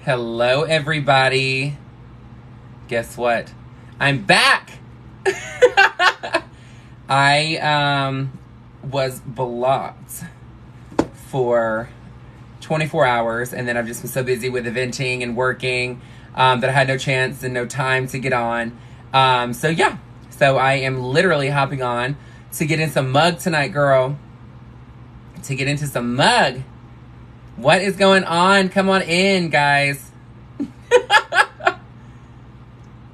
Hello, everybody. Guess what? I'm back. I was blocked for 24 hours, and then I've just been so busy with eventing and working that I had no chance and no time to get on. So I am literally hopping on to get in some mug tonight, girl. To get into some mug. What is going on? Come on in, guys.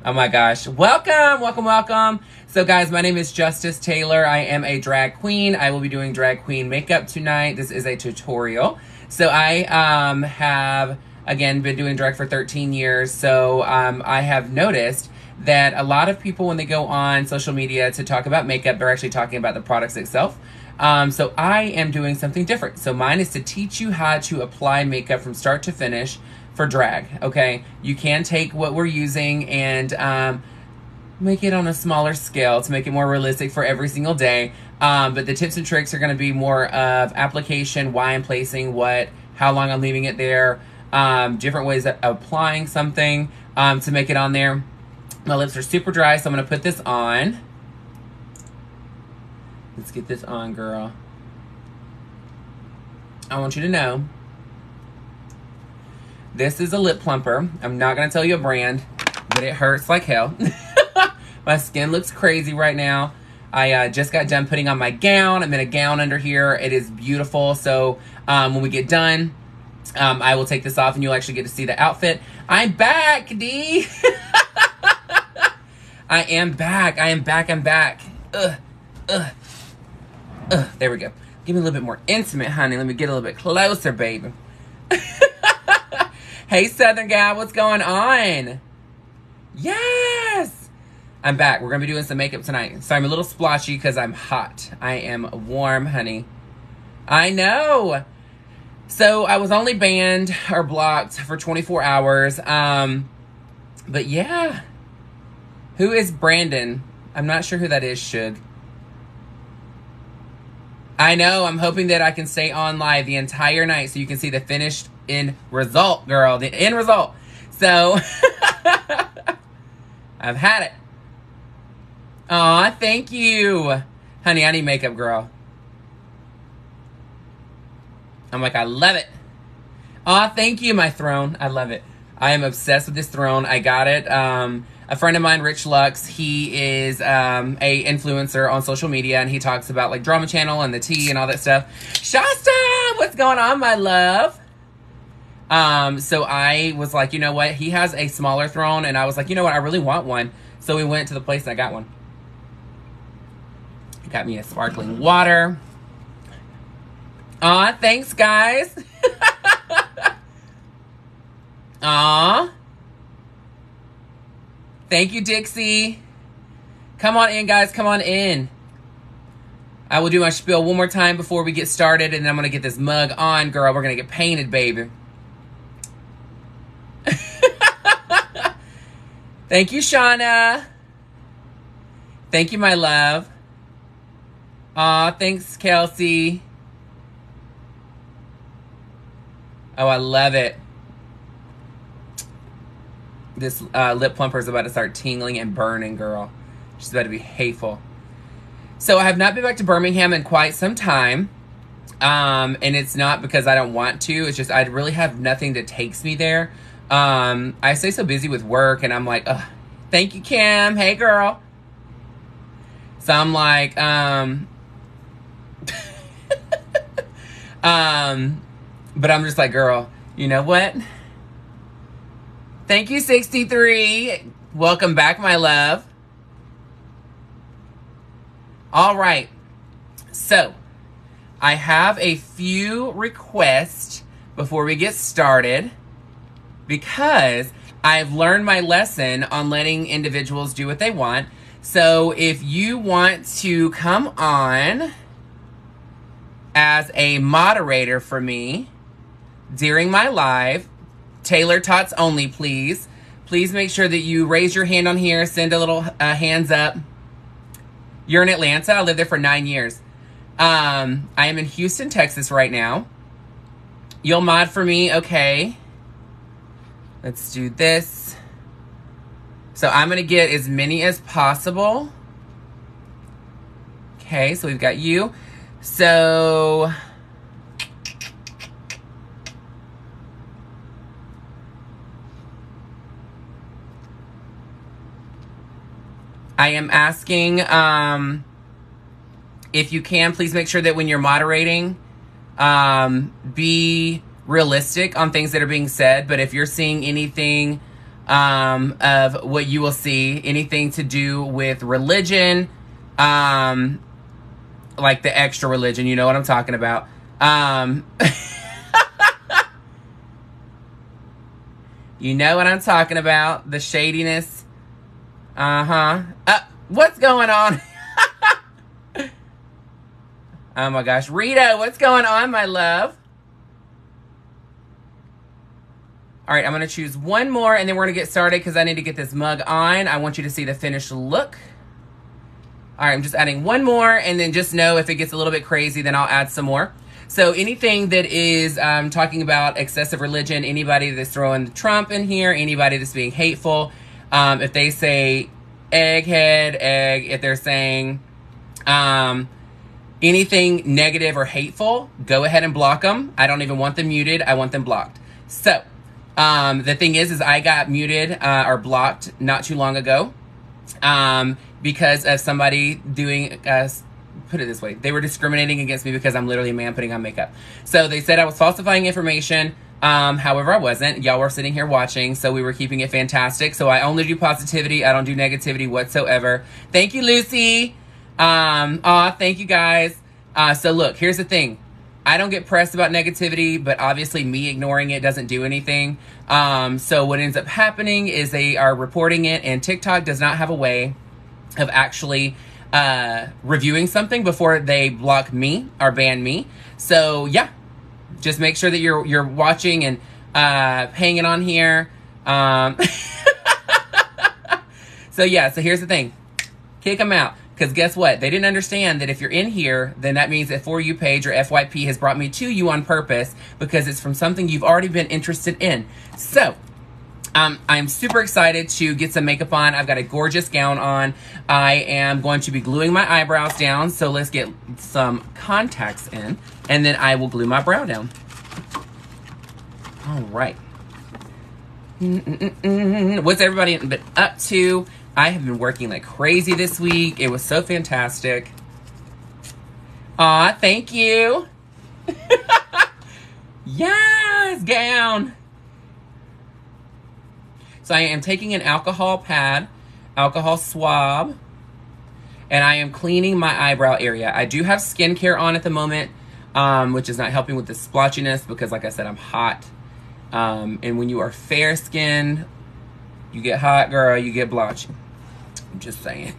Oh my gosh. Welcome, welcome, welcome. So guys, my name is Justice Taylor. I am a drag queen. I will be doing drag queen makeup tonight. This is a tutorial. So I have, again, been doing drag for 13 years. So I have noticed that a lot of people, when they go on social media to talk about makeup, they're actually talking about the products itself. So I am doing something different. So mine is to teach you how to apply makeup from start to finish for drag, okay? You can take what we're using and make it on a smaller scale to make it more realistic for every single day. But the tips and tricks are gonna be more of application, why I'm placing what, how long I'm leaving it there, different ways of applying something to make it on there. My lips are super dry, so I'm gonna put this on. Let's get this on, girl. I want you to know, this is a lip plumper. I'm not going to tell you a brand, but it hurts like hell. My skin looks crazy right now. I just got done putting on my gown. I'm in a gown under here. It is beautiful. So when we get done, I will take this off and you'll actually get to see the outfit. I'm back, D. I am back. I am back. I'm back. There we go. Give me a little bit more intimate, honey. Let me get a little bit closer, baby. Hey, Southern gal, what's going on? Yes! I'm back. We're going to be doing some makeup tonight. So I'm a little splotchy because I'm hot. I am warm, honey. I know. So I was only banned or blocked for 24 hours. But yeah. Who is Brandon? I'm not sure who that is, Suge. I know. I'm hoping that I can stay on live the entire night so you can see the finished end result, girl. The end result. So, I've had it. Aw, thank you. Honey, I need makeup, girl. I'm like, I love it. Aw, thank you, my throne. I love it. I am obsessed with this throne. I got it. A friend of mine, Rich Lux, he is a influencer on social media, and he talks about like Drama Channel and the tea and all that stuff. Shasta, what's going on, my love? So I was like, you know what? He has a smaller throne, and I was like, you know what? I really want one. So we went to the place and I got one. Got me a sparkling water. Aw, thanks, guys. Aw. Thank you, Dixie. Come on in, guys. Come on in. I will do my spiel one more time before we get started, and then I'm going to get this mug on, girl. We're going to get painted, baby. Thank you, Shauna. Thank you, my love. Aw, thanks, Kelsey. Oh, I love it. This lip plumper is about to start tingling and burning, girl. She's about to be hateful. So I have not been back to Birmingham in quite some time. And it's not because I don't want to. It's just I really have nothing that takes me there. I stay so busy with work, and I'm like, ugh. Thank you, Kim. Hey, girl. So I'm like, but I'm just like, girl, you know what? Thank you, 63. Welcome back, my love. All right. So, I have a few requests before we get started because I've learned my lesson on letting individuals do what they want. So, if you want to come on as a moderator for me during my live, Taylor Tots only, please. Please make sure that you raise your hand on here. Send a little hands up. You're in Atlanta. I lived there for 9 years. I am in Houston, Texas right now. You'll mod for me, okay. Let's do this. So I'm going to get as many as possible. Okay, so we've got you. So I am asking, if you can, please make sure that when you're moderating, be realistic on things that are being said. But if you're seeing anything of what you will see, anything to do with religion, like the extra religion, you know what I'm talking about. You know what I'm talking about. The shadiness. What's going on? Oh my gosh. Rita, what's going on, my love? All right, I'm going to choose one more, and then we're going to get started because I need to get this mug on. I want you to see the finished look. All right, I'm just adding one more, and then just know if it gets a little bit crazy, then I'll add some more. So anything that is talking about excessive religion, anybody that's throwing Trump in here, anybody that's being hateful, if they say egghead, egg, if they're saying anything negative or hateful, go ahead and block them. I don't even want them muted. I want them blocked. So the thing is I got muted or blocked not too long ago because of somebody doing, put it this way, they were discriminating against me because I'm literally a man putting on makeup. So they said I was falsifying information. However, I wasn't. Y'all were sitting here watching, so we were keeping it fantastic. So I only do positivity. I don't do negativity whatsoever. Thank you, Lucy. Thank you guys. So look, here's the thing. I don't get pressed about negativity, but obviously me ignoring it doesn't do anything. So what ends up happening is they are reporting it, and TikTok does not have a way of actually reviewing something before they block me or ban me. So yeah, just make sure that you're watching and hanging on here. So yeah, so here's the thing. Kick them out. Because guess what? They didn't understand that if you're in here, then that means that For You page or FYP has brought me to you on purpose because it's from something you've already been interested in. So, I'm super excited to get some makeup on. I've got a gorgeous gown on. I am going to be gluing my eyebrows down. So let's get some contacts in, and then I will glue my brow down. All right. What's everybody been up to? I have been working like crazy this week. It was so fantastic. Aw, thank you. Yes, gown. So I am taking an alcohol pad, alcohol swab, and I am cleaning my eyebrow area. I do have skincare on at the moment, which is not helping with the splotchiness because, like I said, I'm hot. And when you are fair-skinned, you get hot, girl, you get blotchy. I'm just saying.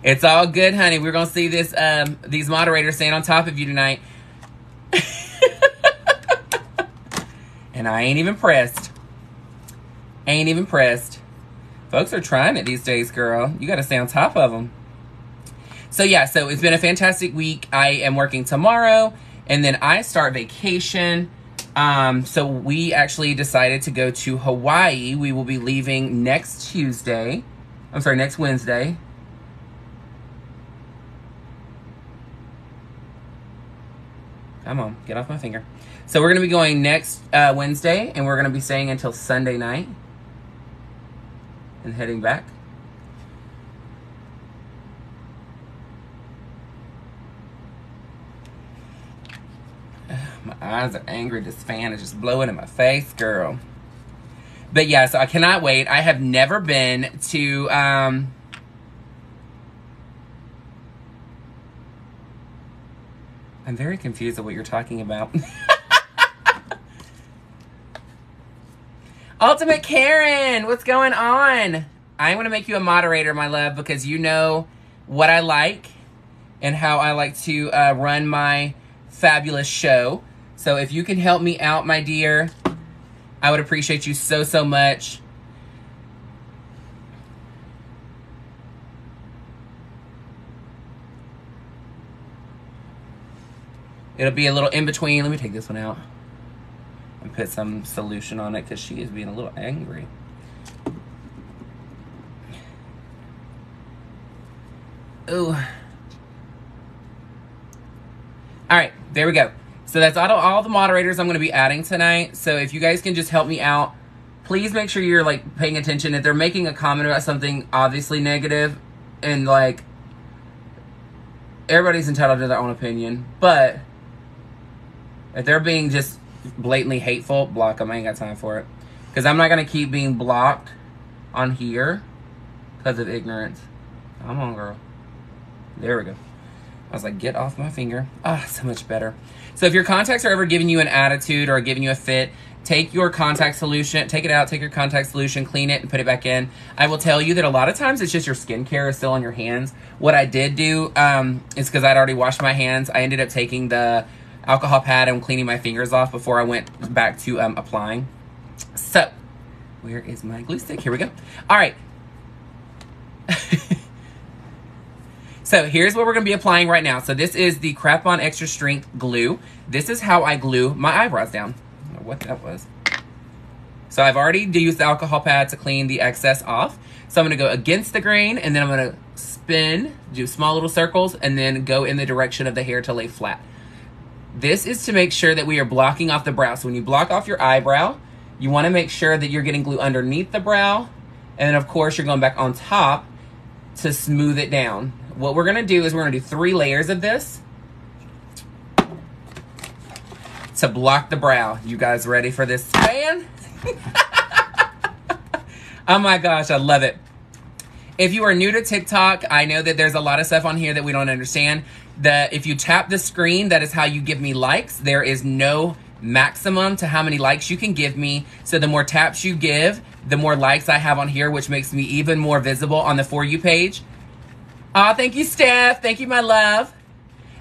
It's all good, honey. We're going to see this, these moderators staying on top of you tonight. And I ain't even pressed. Ain't even pressed. Folks are trying it these days, girl. You got to stay on top of them. So yeah, so it's been a fantastic week. I am working tomorrow, and then I start vacation. So we actually decided to go to Hawaii. We will be leaving next Tuesday. I'm sorry, next Wednesday. Come on, get off my finger. So we're going to be going next Wednesday, and we're going to be staying until Sunday night and heading back. My eyes are angry. This fan is just blowing in my face, girl. But yeah, so I cannot wait. I have never been to... I'm very confused at what you're talking about. Ultimate Karen, what's going on? I want to make you a moderator, my love, because you know what I like and how I like to run my fabulous show. So if you can help me out, my dear, I would appreciate you so, so much. It'll be a little in between. Let me take this one out and put some solution on it because she is being a little angry. Ooh. All right, there we go. So that's all the moderators I'm going to be adding tonight. So if you guys can just help me out, please make sure you're like paying attention. If they're making a comment about something obviously negative, and like everybody's entitled to their own opinion, but if they're being just blatantly hateful, block them. I ain't got time for it. Because I'm not going to keep being blocked on here because of ignorance. Come on, girl. There we go. I was like, get off my finger. Ah, so much better. So if your contacts are ever giving you an attitude or giving you a fit, take your contact solution, take it out, take your contact solution, clean it, and put it back in. I will tell you that a lot of times it's just your skincare is still on your hands. What I did do is because I'd already washed my hands, I ended up taking the alcohol pad and cleaning my fingers off before I went back to applying. So, where is my glue stick? Here we go. All right. So here's what we're going to be applying right now. So this is the Crap On Extra Strength Glue. This is how I glue my eyebrows down. I don't know what that was. So I've already used the alcohol pad to clean the excess off. So I'm going to go against the grain, and then I'm going to spin, do small little circles, and then go in the direction of the hair to lay flat. This is to make sure that we are blocking off the brow. So when you block off your eyebrow, you want to make sure that you're getting glue underneath the brow. And then, of course, you're going back on top to smooth it down. What we're going to do is we're going to do 3 layers of this to block the brow. You guys ready for this fan? Oh my gosh, I love it. If you are new to TikTok, I know that there's a lot of stuff on here that we don't understand. If you tap the screen, that is how you give me likes. There is no maximum to how many likes you can give me. So the more taps you give, the more likes I have on here, which makes me even more visible on the For You page. Aw, thank you, Steph. Thank you, my love.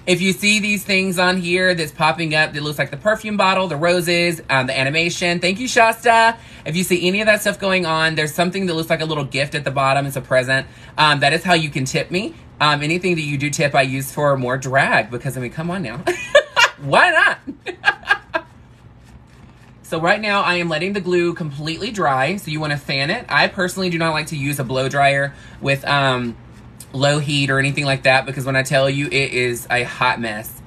If you see these things on here that's popping up that looks like the perfume bottle, the roses, the animation, thank you, Shasta. If you see any of that stuff going on, there's something that looks like a little gift at the bottom. It's a present. That is how you can tip me. Anything that you do tip, I use for more drag because, I mean, come on now. Why not? So right now, I am letting the glue completely dry. So you want to fan it. I personally do not like to use a blow dryer with low heat or anything like that, because when I tell you, it is a hot mess.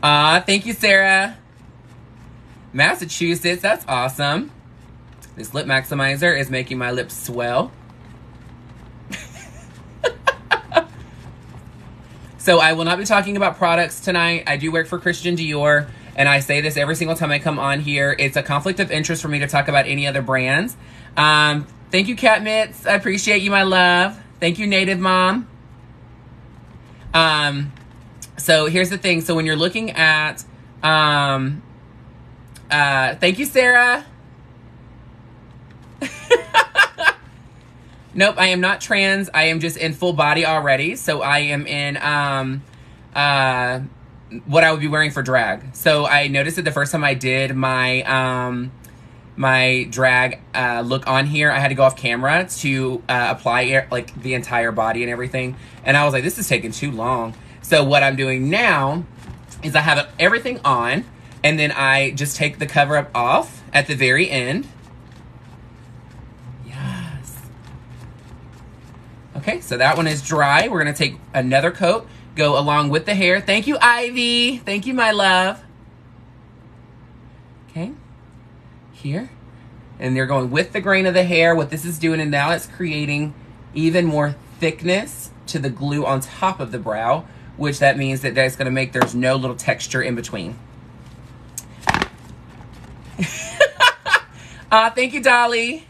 Thank you, Sarah. Massachusetts, that's awesome. This lip maximizer is making my lips swell. So I will not be talking about products tonight. I do work for Christian Dior, and I say this every single time I come on here. It's a conflict of interest for me to talk about any other brands. Thank you, Cat Mitts. I appreciate you, my love. Thank you, Native Mom. So here's the thing. So when you're looking at, thank you, Sarah. Nope, I am not trans. I am just in full body already. So I am in what I would be wearing for drag. So I noticed it the first time I did my my drag look on here. I had to go off camera to apply like the entire body and everything. And I was like, this is taking too long. So what I'm doing now is I have everything on, and then I just take the cover up off at the very end. Okay, so that one is dry. We're going to take another coat, go along with the hair. Thank you, Ivy. Thank you, my love. Okay, here. And they're going with the grain of the hair. What this is doing, and now it's creating even more thickness to the glue on top of the brow, which that means that that's going to make there's no little texture in between. Thank you, Dolly.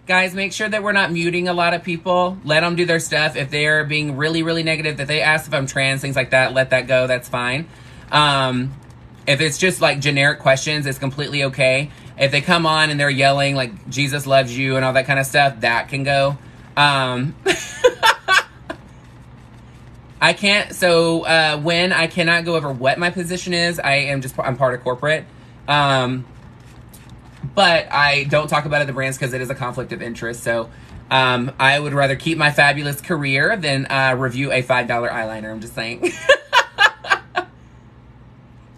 Guys, make sure that we're not muting a lot of people. Let them do their stuff. If they're being really, really negative, that they ask if I'm trans, things like that, let that go. That's fine. If it's just like generic questions, it's completely okay. If they come on and they're yelling like Jesus loves you and all that kind of stuff, that can go. I can't, so when I cannot go over what my position is, I'm part of corporate. But I don't talk about other brands because it is a conflict of interest. So I would rather keep my fabulous career than review a $5 eyeliner. I'm just saying.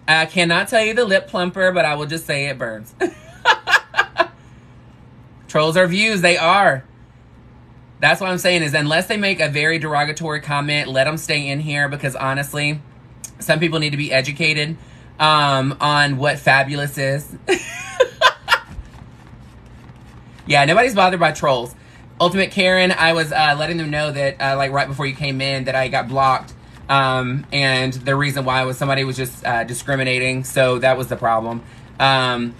I cannot tell you the lip plumper, but I will just say it burns. Trolls are views. They are. That's what I'm saying is unless they make a very derogatory comment, let them stay in here because honestly, some people need to be educated on what fabulous is. Yeah, nobody's bothered by trolls. Ultimate Karen, I was letting them know that like right before you came in that I got blocked. And the reason why was somebody was just discriminating. So that was the problem. So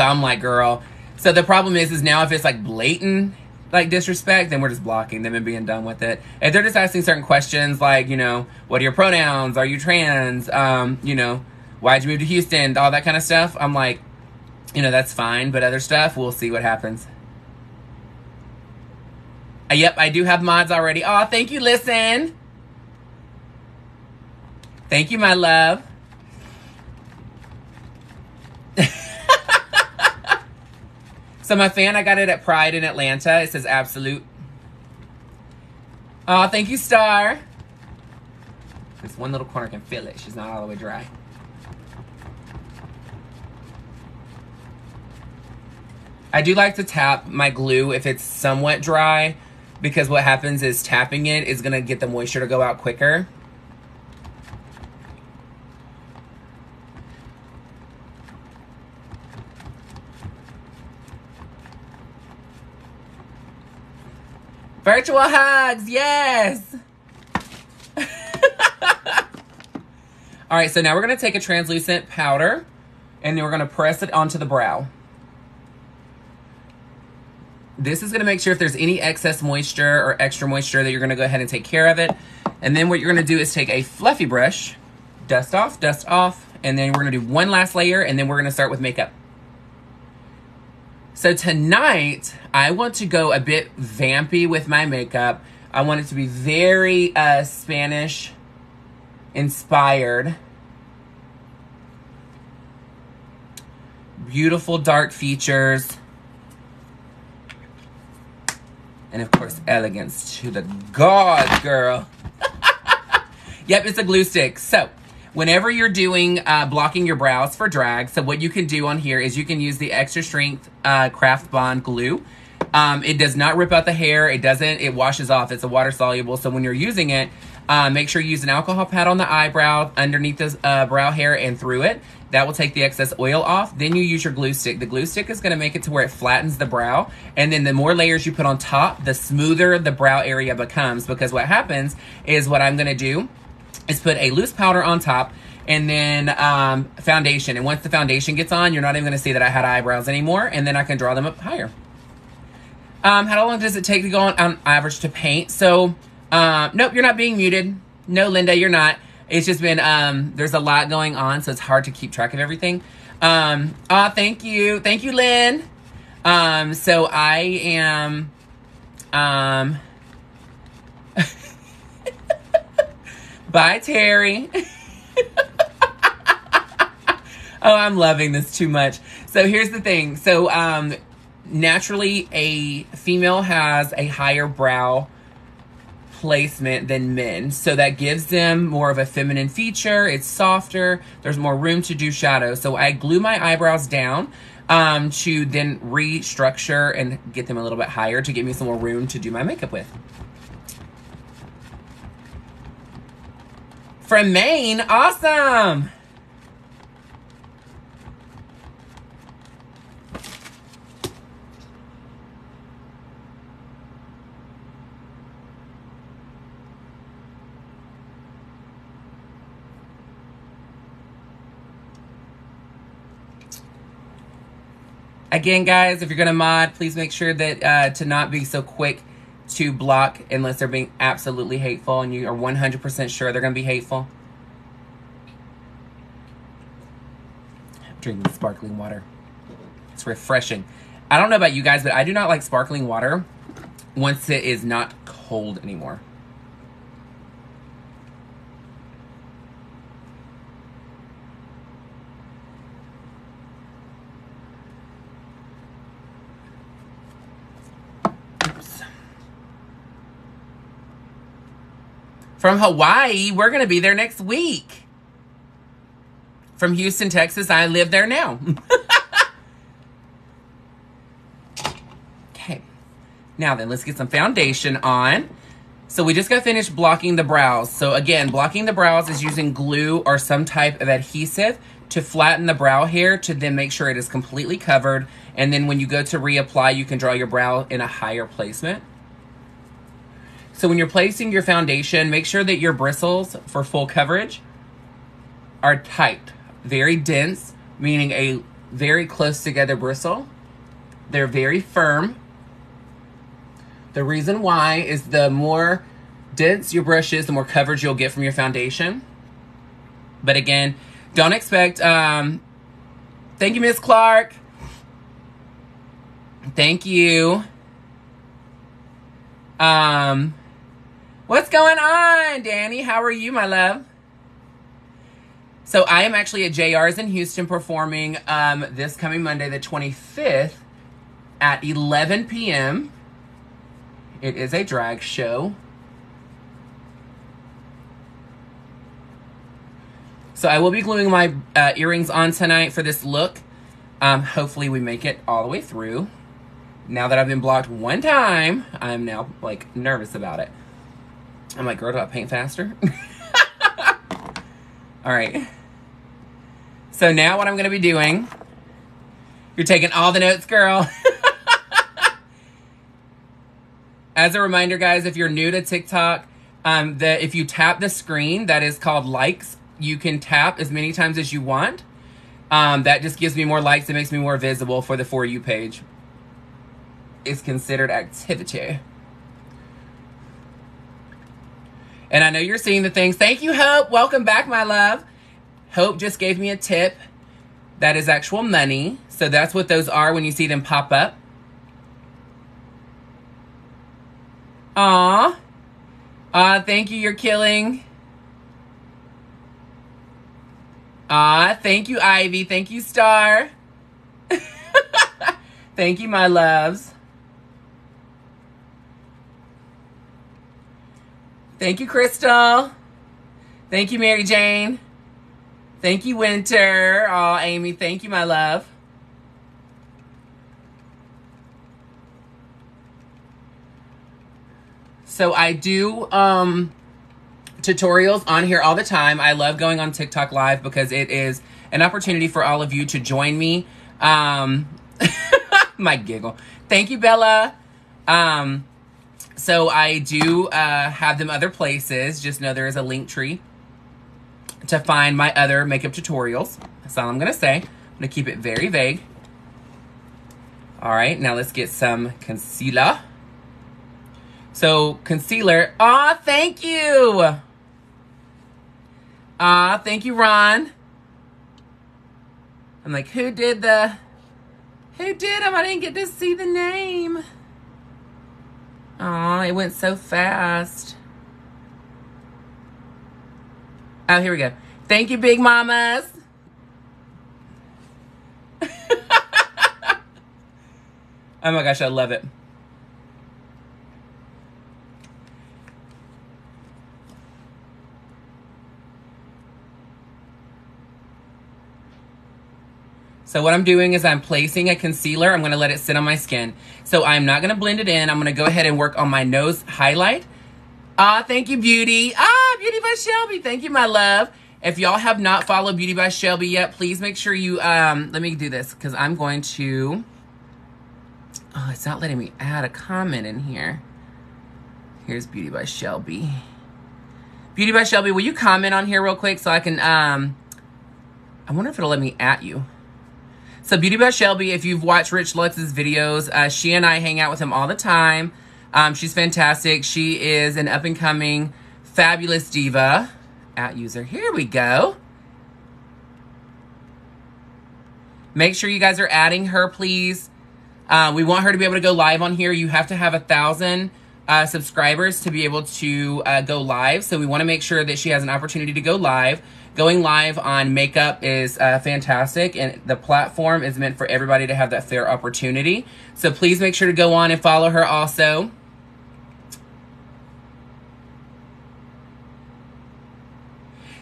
I'm like, girl. So the problem is now if it's like blatant like disrespect, then we're just blocking them and being done with it. If they're just asking certain questions like, you know, what are your pronouns? Are you trans? You know, why'd you move to Houston? All that kind of stuff. I'm like, you know, that's fine. But other stuff, we'll see what happens. Yep, I do have mods already. Oh, thank you, Listen. Thank you, my love. So my fan, I got it at Pride in Atlanta. It says Absolute. Oh, thank you, Star. This one little corner can feel it. She's not all the way dry. I do like to tap my glue if it's somewhat dry because what happens is tapping it is going to get the moisture to go out quicker. Virtual hugs, yes! All right, so now we're gonna take a translucent powder and then we're gonna press it onto the brow. This is gonna make sure if there's any excess moisture or extra moisture that you're gonna go ahead and take care of it. And then what you're gonna do is take a fluffy brush, dust off, and then we're gonna do one last layer and then we're gonna start with makeup. So tonight, I want to go a bit vampy with my makeup. I want it to be very Spanish inspired. Beautiful dark features. And of course, elegance to the gods, girl. Yep, it's a glue stick. So whenever you're doing blocking your brows for drag, so what you can do on here is you can use the extra strength Craft Bond glue. It does not rip out the hair. It washes off. It's a water soluble. So when you're using it, make sure you use an alcohol pad on the eyebrow, underneath the brow hair and through it. That will take the excess oil off. Then you use your glue stick. The glue stick is going to make it to where it flattens the brow. And then the more layers you put on top, the smoother the brow area becomes. Because what happens is what I'm going to do is put a loose powder on top and then foundation. And once the foundation gets on, you're not even going to see that I had eyebrows anymore. And then I can draw them up higher. How long does it take to go on average to paint? So, nope, you're not being muted. No, Linda, you're not. It's just been, there's a lot going on, so it's hard to keep track of everything. Thank you. Thank you, Lynn. So I am, bye, Terry. Oh, I'm loving this too much. So here's the thing. So, naturally, a female has a higher brow placement than men. So that gives them more of a feminine feature. It's softer. There's more room to do shadow. So I glue my eyebrows down to then restructure and get them a little bit higher to give me some more room to do my makeup with. From Maine, awesome! Again, guys, if you're going to mod, please make sure that to not be so quick to block unless they're being absolutely hateful and you are 100% sure they're going to be hateful. I'm drinking sparkling water. It's refreshing. I don't know about you guys, but I do not like sparkling water once it is not cold anymore. From Hawaii, we're going to be there next week. From Houston, Texas, I live there now. Okay. Now then, let's get some foundation on. So we just got finished blocking the brows. So again, blocking the brows is using glue or some type of adhesive to flatten the brow hair to then make sure it is completely covered. And then when you go to reapply, you can draw your brow in a higher placement. So when you're placing your foundation, make sure that your bristles for full coverage are tight, very dense, meaning a very close together bristle. They're very firm. The reason why is the more dense your brush is, the more coverage you'll get from your foundation. But again, don't expect, thank you, Miss Clark. Thank you. What's going on, Danny? How are you, my love? So I am actually at JR's in Houston performing this coming Monday, the 25th at 11 p.m. It is a drag show. So I will be gluing my earrings on tonight for this look. Hopefully we make it all the way through. Now that I've been blocked one time, I'm now like nervous about it. I'm like, girl, do I paint faster? All right. So now what I'm going to be doing, you're taking all the notes, girl. As a reminder, guys, if you're new to TikTok, if you tap the screen that is called likes, you can tap as many times as you want. That just gives me more likes. It makes me more visible for the For You page. It's considered activity. And I know you're seeing the things. Thank you, Hope. Welcome back, my love. Hope just gave me a tip. That is actual money. So that's what those are when you see them pop up. Aw. Aw, thank you. You're killing. Aw, thank you, Ivy. Thank you, Star. Thank you, my loves. Thank you, Crystal. Thank you, Mary Jane. Thank you, Winter. Aw, Amy, thank you, my love. So I do tutorials on here all the time. I love going on TikTok Live because it is an opportunity for all of you to join me. My giggle. Thank you, Bella. So I do have them other places. Just know there is a link tree to find my other makeup tutorials. That's all I'm going to say. I'm going to keep it very vague. All right, now let's get some concealer. So concealer, aw, thank you. Aw, thank you, Ron. I'm like, who did them? I didn't get to see the name. Aw, it went so fast. Oh, here we go. Thank you, big mamas. Oh my gosh, I love it. So what I'm doing is I'm placing a concealer. I'm going to let it sit on my skin. So I'm not going to blend it in. I'm going to go ahead and work on my nose highlight. Thank you, Beauty. Beauty by Shelby. Thank you, my love. If y'all have not followed Beauty by Shelby yet, please make sure you, let me do this because I'm going to, oh, it's not letting me add a comment in here. Here's Beauty by Shelby. Beauty by Shelby, will you comment on here real quick so I can, I wonder if it'll let me at you. So Beauty by Shelby, if you've watched Rich Lux's videos, she and I hang out with him all the time. She's fantastic. She is an up-and-coming, fabulous diva. At user. Here we go. Make sure you guys are adding her, please. We want her to be able to go live on here. You have to have 1,000 subscribers to be able to go live. So we want to make sure that she has an opportunity to go live. Going live on makeup is fantastic, and the platform is meant for everybody to have that fair opportunity. So please make sure to go on and follow her also.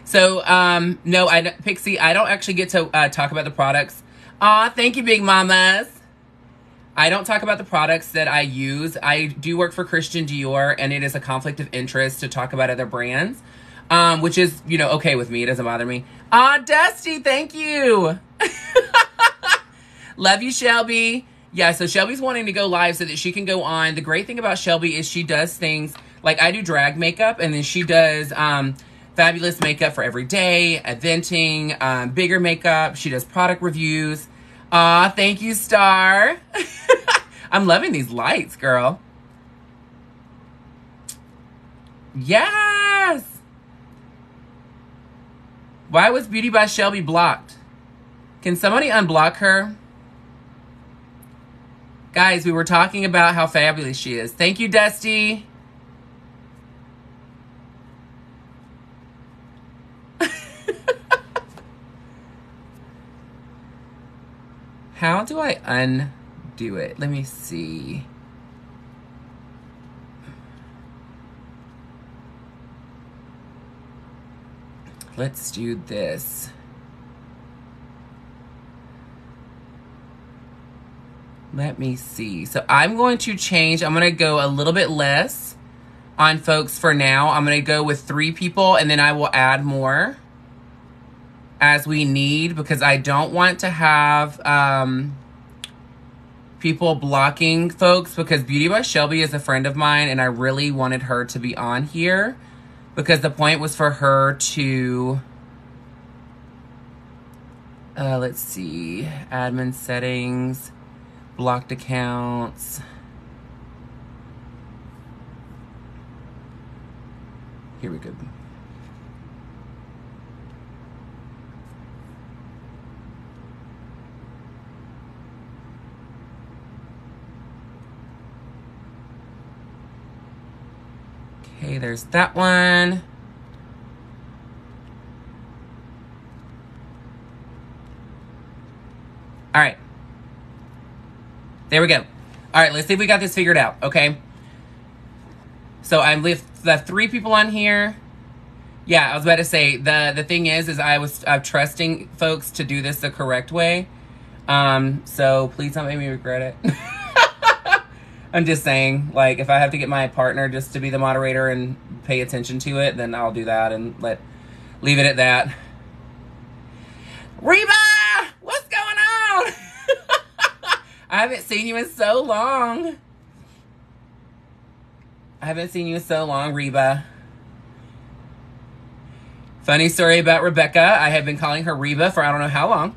So, no, Pixie, I don't actually get to talk about the products. Aw, thank you, Big Mamas. I don't talk about the products that I use. I do work for Christian Dior, and it is a conflict of interest to talk about other brands, which is, you know, okay with me. It doesn't bother me. Aw, Dusty, thank you. Love you, Shelby. Yeah, so Shelby's wanting to go live so that she can go on. The great thing about Shelby is she does things, like I do drag makeup, and then she does fabulous makeup for every day, eventing, bigger makeup. She does product reviews. Aw, thank you, Star. I'm loving these lights, girl. Yes. Why was Beauty by Shelby blocked? Can somebody unblock her? Guys, we were talking about how fabulous she is. Thank you, Dusty. How do I undo it? Let me see. Let's do this. Let me see. So I'm going to change. I'm going to go a little bit less on folks for now. I'm going to go with 3 people, and then I will add more as we need, because I don't want to have people blocking folks, because Beauty by Shelby is a friend of mine, and I really wanted her to be on here because the point was for her to, let's see, admin settings, blocked accounts. Here we go. Okay, there's that one. All right. There we go. All right, let's see if we got this figured out, okay? So I left 3 people on here. Yeah, I was about to say, the thing is I'm trusting folks to do this the correct way. So please don't make me regret it. I'm just saying, like, if I have to get my partner just to be the moderator and pay attention to it, then I'll do that and leave it at that. Reba! What's going on? I haven't seen you in so long. I haven't seen you in so long, Reba. Funny story about Rebecca. I have been calling her Reba for I don't know how long.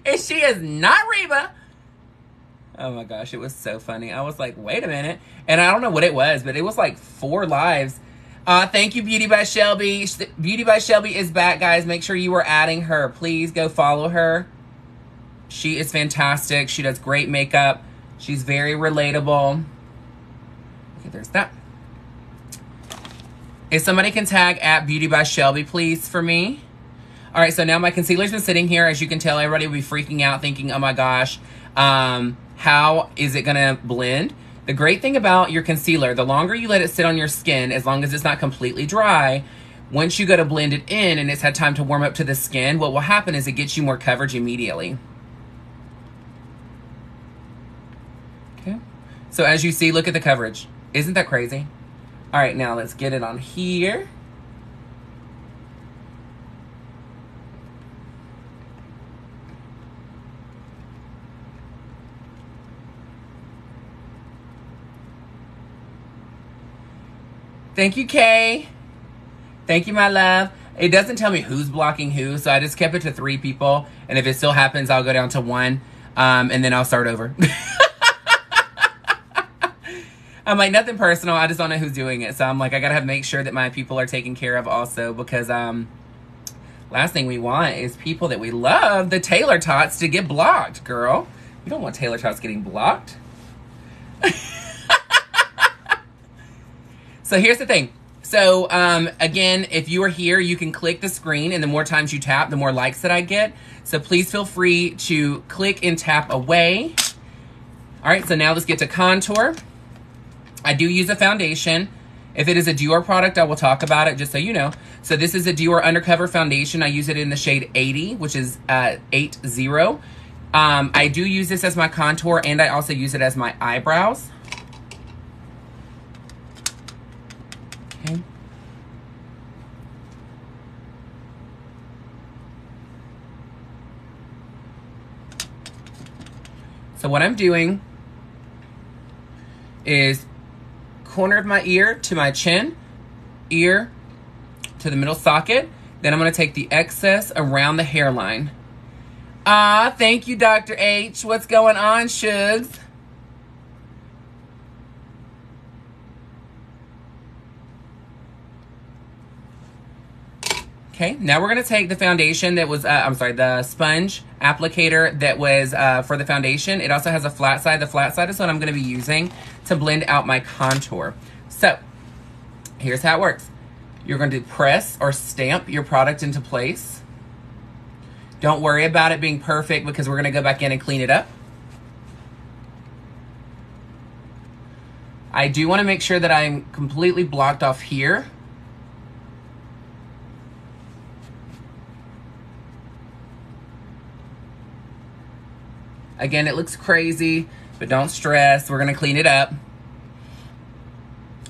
And she is not Reba. Oh my gosh, it was so funny. I was like, wait a minute. And I don't know what it was, but it was like 4 lives. Thank you, Beauty by Shelby. Beauty by Shelby is back, guys. Make sure you are adding her. Please go follow her. She is fantastic. She does great makeup. She's very relatable. Okay, there's that. If somebody can tag at Beauty by Shelby, please, for me. All right, so now my concealer's been sitting here. As you can tell, everybody will be freaking out thinking, oh my gosh, how is it gonna blend? The great thing about your concealer, the longer you let it sit on your skin, as long as it's not completely dry, once you go to blend it in and it's had time to warm up to the skin, what will happen is it gets you more coverage immediately. Okay, so as you see, look at the coverage. Isn't that crazy? All right, now let's get it on here. Thank you, Kay. Thank you, my love. It doesn't tell me who's blocking who, so I just kept it to 3 people. And if it still happens, I'll go down to 1, and then I'll start over. I'm like, nothing personal. I just don't know who's doing it. So I'm like, I gotta make sure that my people are taken care of also, because last thing we want is people that we love, the Taylor Tots, to get blocked, girl. We don't want Taylor Tots getting blocked. So here's the thing. So again, if you are here, you can click the screen, and the more times you tap, the more likes that I get. So please feel free to click and tap away. All right, so now let's get to contour. I do use a foundation. If it is a Dior product, I will talk about it just so you know. So this is a Dior Undercover foundation. I use it in the shade 80, which is 80. I do use this as my contour, and I also use it as my eyebrows. Okay. So what I'm doing is corner of my ear to my chin, ear to the middle socket. Then I'm going to take the excess around the hairline. Ah, thank you, Dr. H. What's going on, Shugs? Okay, now we're going to take the foundation that was, the sponge applicator that was for the foundation. It also has a flat side. The flat side is what I'm going to be using to blend out my contour. So, here's how it works. You're going to press or stamp your product into place. Don't worry about it being perfect because we're going to go back in and clean it up. I do want to make sure that I'm completely blocked off here. Again, it looks crazy, but don't stress. We're going to clean it up.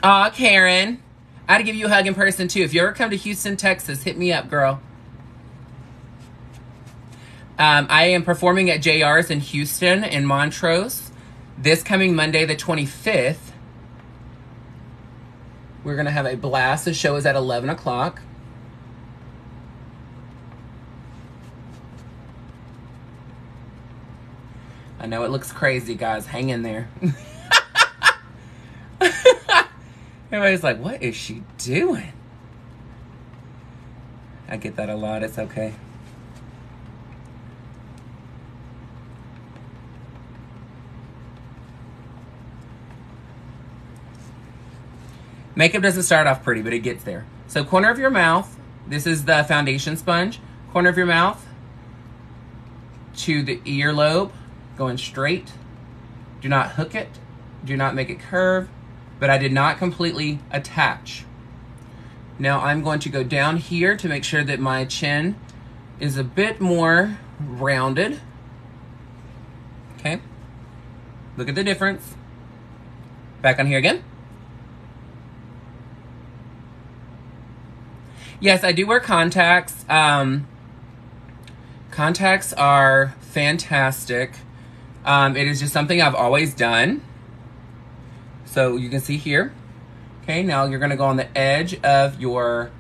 Aw, Karen. I'd give you a hug in person, too. If you ever come to Houston, Texas, hit me up, girl. I am performing at JR's in Houston and Montrose this coming Monday, the 25th. We're going to have a blast. The show is at 11 o'clock. I know it looks crazy, guys. Hang in there. Everybody's like, what is she doing? I get that a lot. It's okay. Makeup doesn't start off pretty, but it gets there. So corner of your mouth. This is the foundation sponge. Corner of your mouth to the earlobe. Going straight. Do not hook it. Do not make it curve. But I did not completely attach. Now I'm going to go down here to make sure that my chin is a bit more rounded. Okay. Look at the difference. Back on here again. Yes, I do wear contacts. Contacts are fantastic. It is just something I've always done. So you can see here. Okay, now you're going to go on the edge of your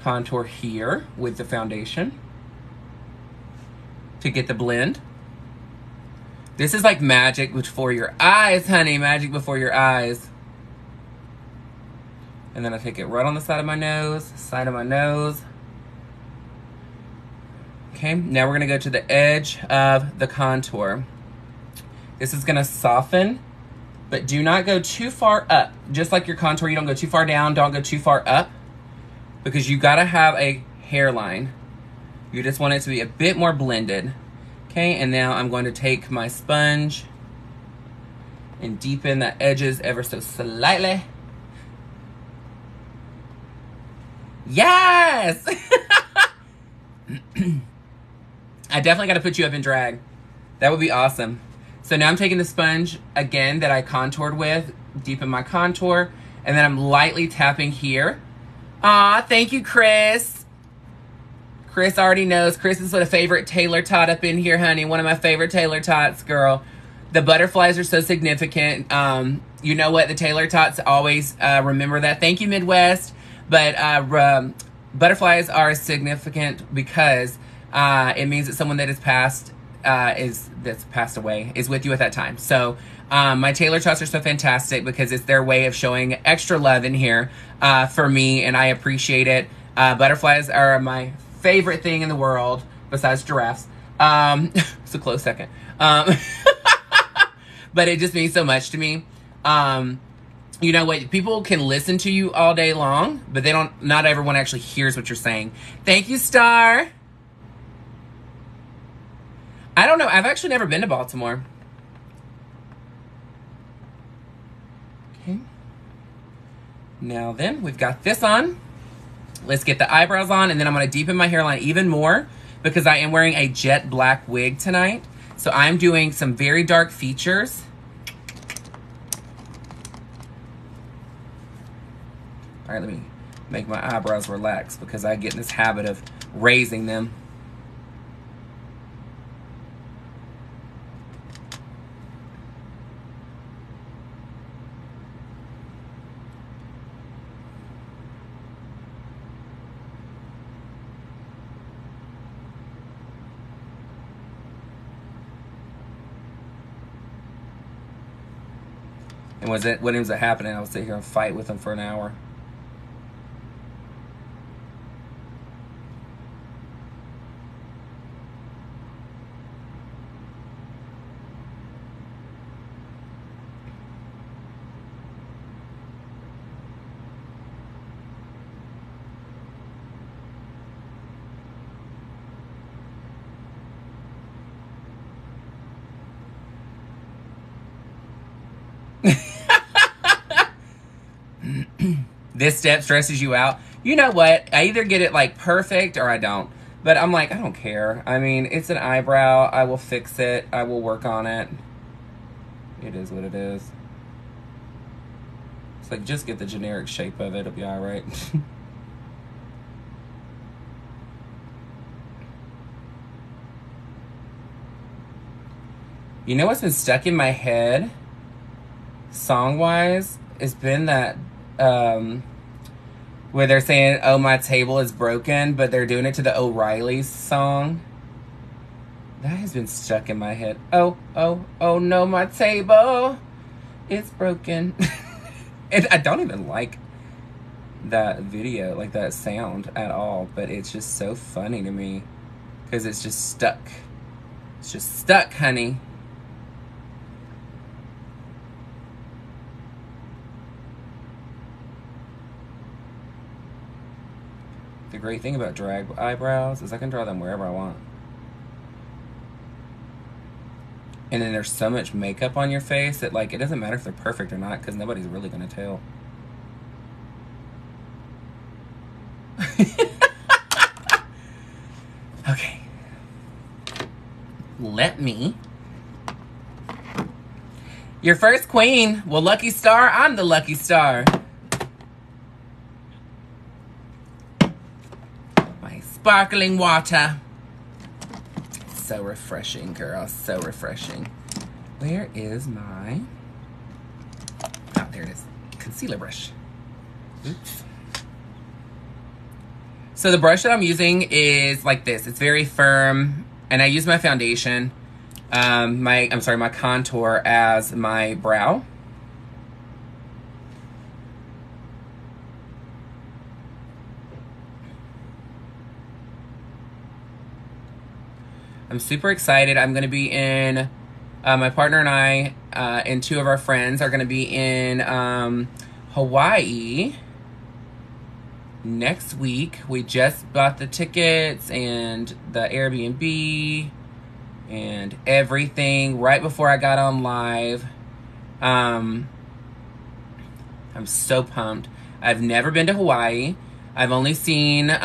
contour here with the foundation to get the blend. This is like magic before your eyes, honey. Magic before your eyes. And then I take it right on the side of my nose, Okay, now we're going to go to the edge of the contour. This is going to soften, but do not go too far up. Just like your contour, you don't go too far down, don't go too far up, because you got to have a hairline. You just want it to be a bit more blended. Okay, and now I'm going to take my sponge and deepen the edges ever so slightly. Yes! I definitely got to put you up in drag. That would be awesome. So now I'm taking the sponge again that I contoured with, deepen my contour, and then I'm lightly tapping here. Aw, thank you, Chris. Chris already knows. Chris is what a favorite tailor tot up in here, honey. One of my favorite tailor tots, girl. The butterflies are so significant. You know what? The tailor tots always remember that. Thank you, Midwest. But butterflies are significant because it means that someone that has passed that's passed away is with you at that time. So my tailor tots are so fantastic because it's their way of showing extra love in here for me, and I appreciate it. Butterflies are my favorite thing in the world besides giraffes. It's a close second. But it just means so much to me. You know what? People can listen to you all day long, but not everyone actually hears what you're saying. Thank you, Star. I don't know. I've actually never been to Baltimore. Okay. Now then, we've got this on. Let's get the eyebrows on, and then I'm going to deepen my hairline even more because I am wearing a jet black wig tonight. So I'm doing some very dark features. All right, let me make my eyebrows relax because I get in this habit of raising them. And what ends up happening, I would sit here and fight with them for an hour. This step stresses you out. You know what? I either get it like perfect or I don't. But I'm like, I don't care. I mean, it's an eyebrow. I will fix it. I will work on it. It is what it is. It's like, just get the generic shape of it. It'll be all right. You know what's been stuck in my head, song-wise? It's been that, where they're saying, oh, my table is broken, but they're doing it to the O'Reilly's song. That has been stuck in my head. Oh, oh, oh, no, my table is broken. And I don't even like that video, like that sound at all, but it's just so funny to me because it's just stuck. It's just stuck, honey. The great thing about drag eyebrows is I can draw them wherever I want. And then there's so much makeup on your face that, like, it doesn't matter if they're perfect or not because nobody's really going to tell. Okay. Let me. Your first queen. Well, lucky star, I'm the lucky star. Sparkling water. So refreshing, girl. So refreshing. Where is my... Oh, there it is. Concealer brush. Oops. So the brush that I'm using is like this. It's very firm. And I use my foundation, my contour as my brow. I'm super excited. I'm going to be in, my partner and I, and two of our friends are going to be in Hawaii next week. We just bought the tickets and the Airbnb and everything right before I got on live. I'm so pumped. I've never been to Hawaii. I've only seen,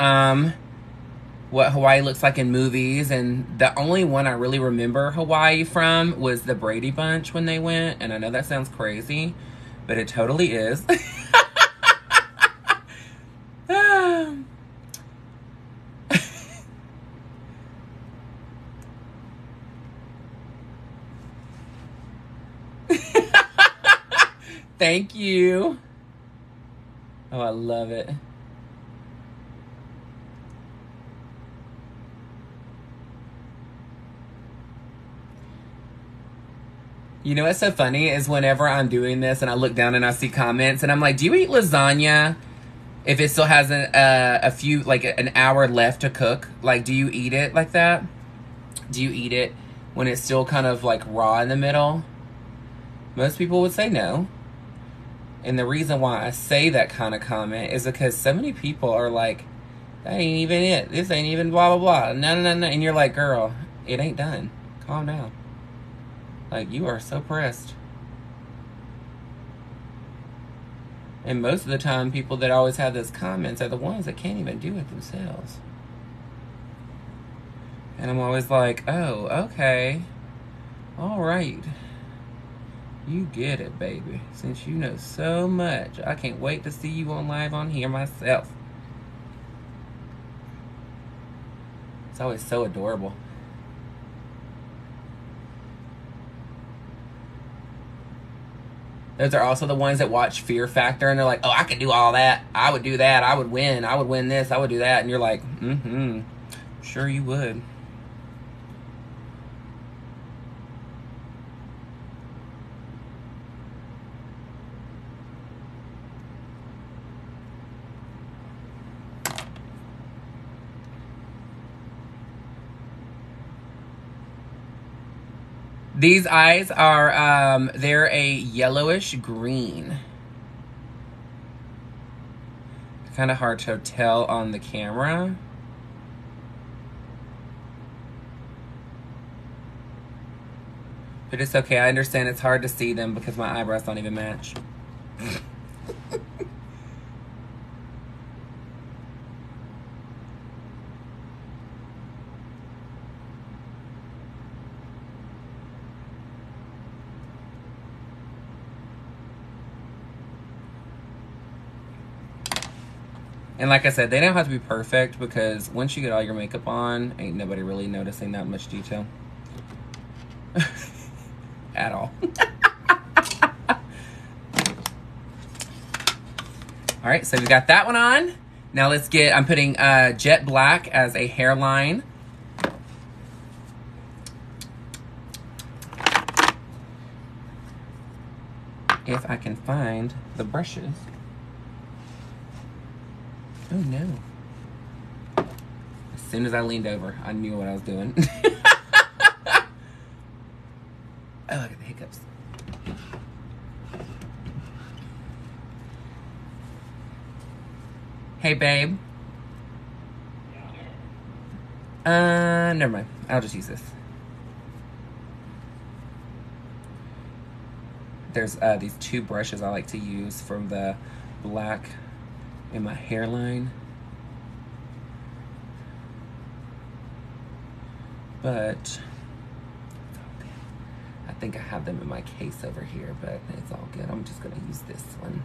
what Hawaii looks like in movies, and the only one I really remember Hawaii from was the Brady Bunch when they went, and I know that sounds crazy, but it totally is. Thank you. Oh, I love it. You know what's so funny is whenever I'm doing this and I look down and I see comments and I'm like, do you eat lasagna if it still has a few, like an hour left to cook? Like, do you eat it like that? Do you eat it when it's still kind of like raw in the middle? Most people would say no. And the reason why I say that kind of comment is because so many people are like, that ain't even it. This ain't even blah, blah, blah. No, no, no, no. And you're like, girl, it ain't done. Calm down. Like, you are so pressed. And most of the time, people that always have those comments are the ones that can't even do it themselves. And I'm always like, oh, okay. All right. You get it, baby. Since you know so much, I can't wait to see you on live on here myself. It's always so adorable. Those are also the ones that watch Fear Factor and they're like, oh, I could do all that. I would do that. I would win. I would win this. I would do that. And you're like, sure you would. These eyes are, they're a yellowish green. It's kind of hard to tell on the camera. But it's okay. I understand it's hard to see them because my eyebrows don't even match. And like I said, they don't have to be perfect because once you get all your makeup on, ain't nobody really noticing that much detail. At all. All right, so we got that one on. Now let's get, I'm putting jet black as a hairline. If I can find the brushes. Oh no. As soon as I leaned over, I knew what I was doing. Oh, look at the hiccups. Hey, babe. Never mind. I'll just use this. There's these two brushes I like to use from the black in my hairline. But it's all good. I think I have them in my case over here, but it's all good. I'm just gonna use this one.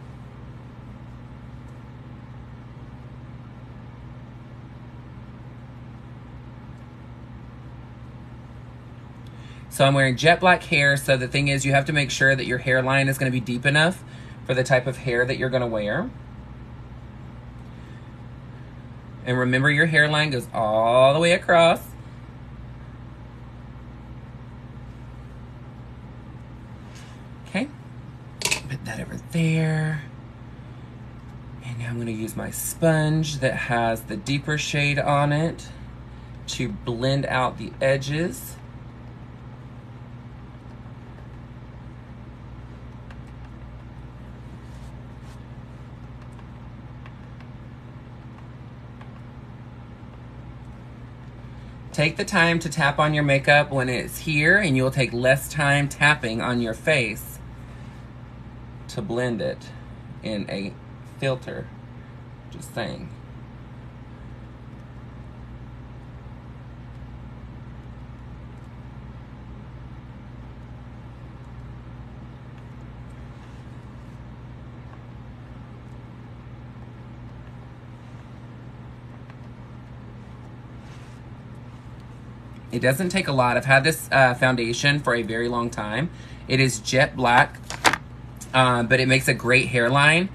So I'm wearing jet black hair. So the thing is, you have to make sure that your hairline is gonna be deep enough for the type of hair that you're gonna wear. And remember, your hairline goes all the way across. Okay, put that over there. And now I'm gonna use my sponge that has the deeper shade on it to blend out the edges. Take the time to tap on your makeup when it's here, and you'll take less time tapping on your face to blend it in a filter. Just saying. It doesn't take a lot. I've had this foundation for a very long time. It is jet black, but it makes a great hairline.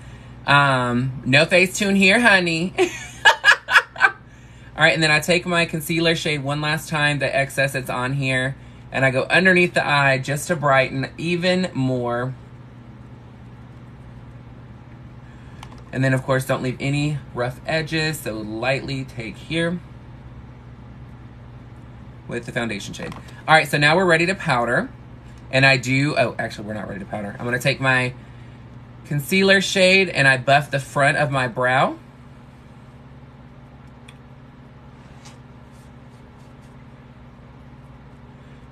No Facetune here, honey. All right, and then I take my concealer shade one last time, the excess that's on here, and I go underneath the eye just to brighten even more. And then, of course, don't leave any rough edges, so lightly take here with the foundation shade. All right, so now we're ready to powder. And I do, oh, actually, we're not ready to powder. I'm gonna take my concealer shade and I buff the front of my brow.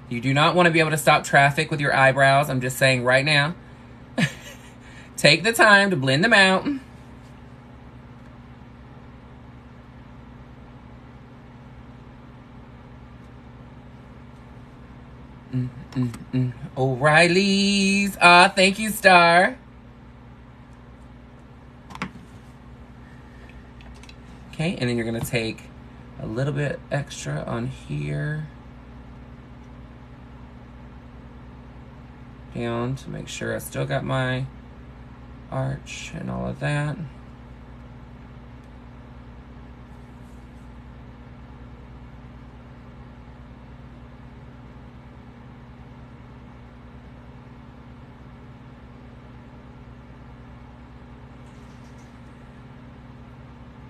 You do not want to be able to stop traffic with your eyebrows. I'm just saying right now. Take the time to blend them out. O'Reilly's. Thank you, Star. Okay, and then you're gonna take a little bit extra on here. Down to make sure I still got my arch and all of that.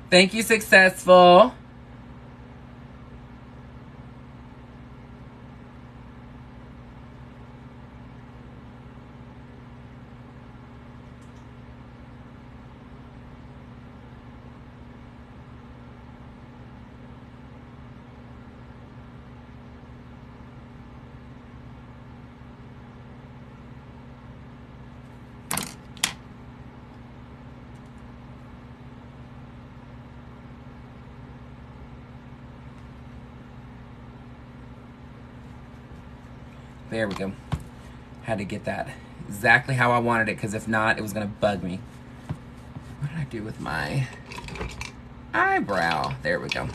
Thank you, Successful. There we go. Had to get that exactly how I wanted it, because if not, it was gonna bug me. What did I do with my eyebrow? There we go.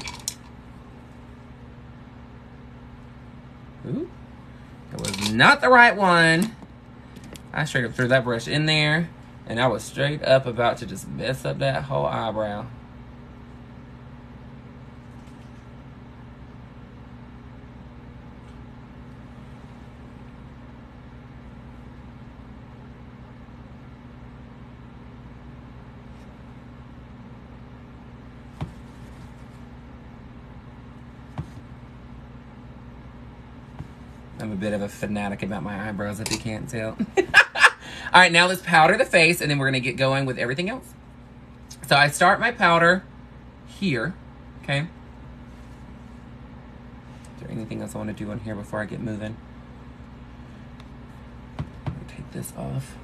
Ooh, it was not the right one. I straight up threw that brush in there, and I was straight up about to just mess up that whole eyebrow. I'm a bit of a fanatic about my eyebrows, if you can't tell. All right, now let's powder the face, and then we're gonna get going with everything else. So I start my powder here, okay? Is there anything else I wanna do on here before I get moving? Let me take this off.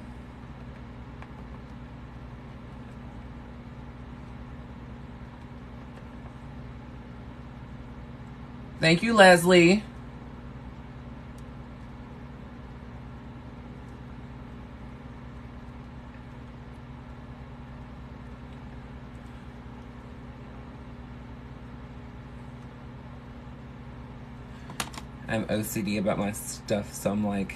Thank you, Leslie. I'm OCD about my stuff, so I'm like,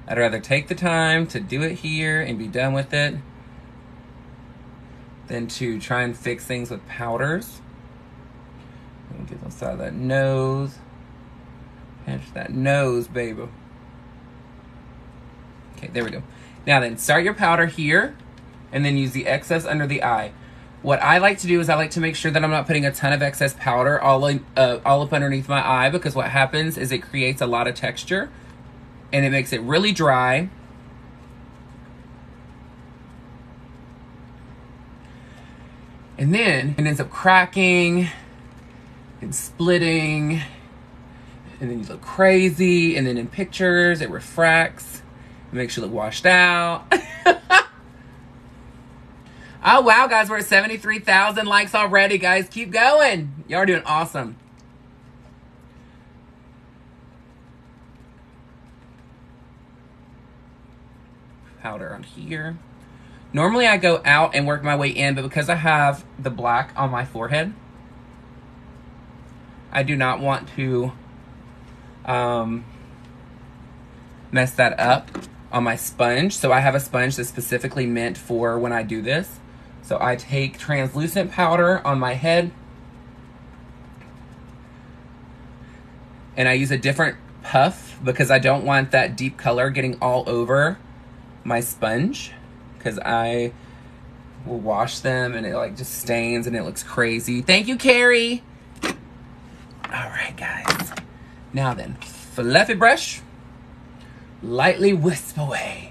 I'd rather take the time to do it here and be done with it than to try and fix things with powders. Let me get inside that nose. Pinch that nose, baby. Okay, there we go. Now then, start your powder here, and then use the excess under the eye. What I like to do is I like to make sure that I'm not putting a ton of excess powder all up underneath my eye, because what happens is it creates a lot of texture and it makes it really dry. And then it ends up cracking and splitting, and then you look crazy, and then in pictures it refracts. It makes you look washed out. Oh, wow, guys, we're at 73,000 likes already, guys. Keep going. Y'all are doing awesome. Powder on here. Normally, I go out and work my way in, but because I have the black on my forehead, I do not want to mess that up on my sponge. So I have a sponge that's specifically meant for when I do this. So I take translucent powder on my head, and I use a different puff because I don't want that deep color getting all over my sponge, because I will wash them and it like just stains and it looks crazy. Thank you, Carrie. All right, guys. Now then, fluffy brush, lightly wisp away.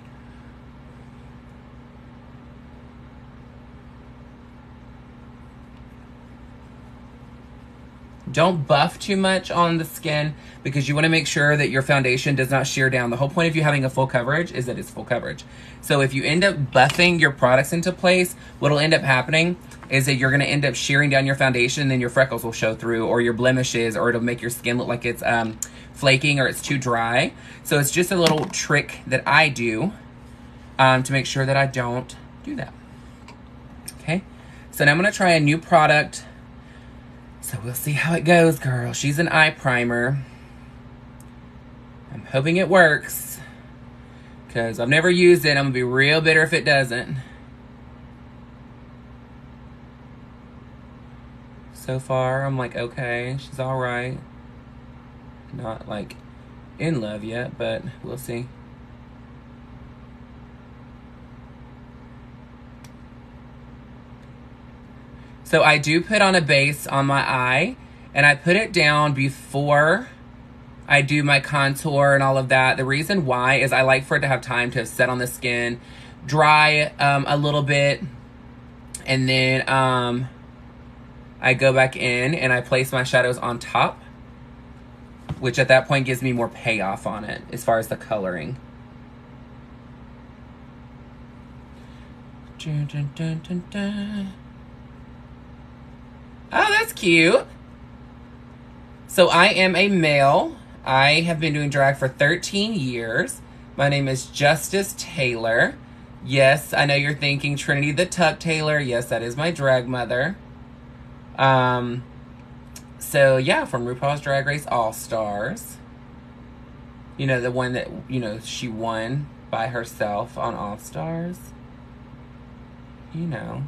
Don't buff too much on the skin because you want to make sure that your foundation does not shear down. The whole point of you having a full coverage is that it's full coverage. So if you end up buffing your products into place, what'll end up happening is that you're going to end up shearing down your foundation, and then your freckles will show through, or your blemishes, or it'll make your skin look like it's flaking or it's too dry. So it's just a little trick that I do to make sure that I don't do that. Okay, so now I'm going to try a new product. So we'll see how it goes, girl. She's an eye primer. I'm hoping it works because I've never used it. I'm going to be real bitter if it doesn't. So far, I'm like, okay, she's all right. Not like in love yet, but we'll see. So I do put on a base on my eye, and I put it down before I do my contour and all of that. The reason why is I like for it to have time to set on the skin, dry a little bit, and then I go back in and I place my shadows on top, which at that point gives me more payoff on it as far as the coloring. Dun, dun, dun, dun, dun. Oh, that's cute. So I am a male. I have been doing drag for 13 years. My name is Justice Taylor. Yes, I know you're thinking Trinity the Tuck Taylor. Yes, that is my drag mother. So yeah, from RuPaul's Drag Race All-Stars. You know, the one that, you know, she won by herself on All-Stars. You know.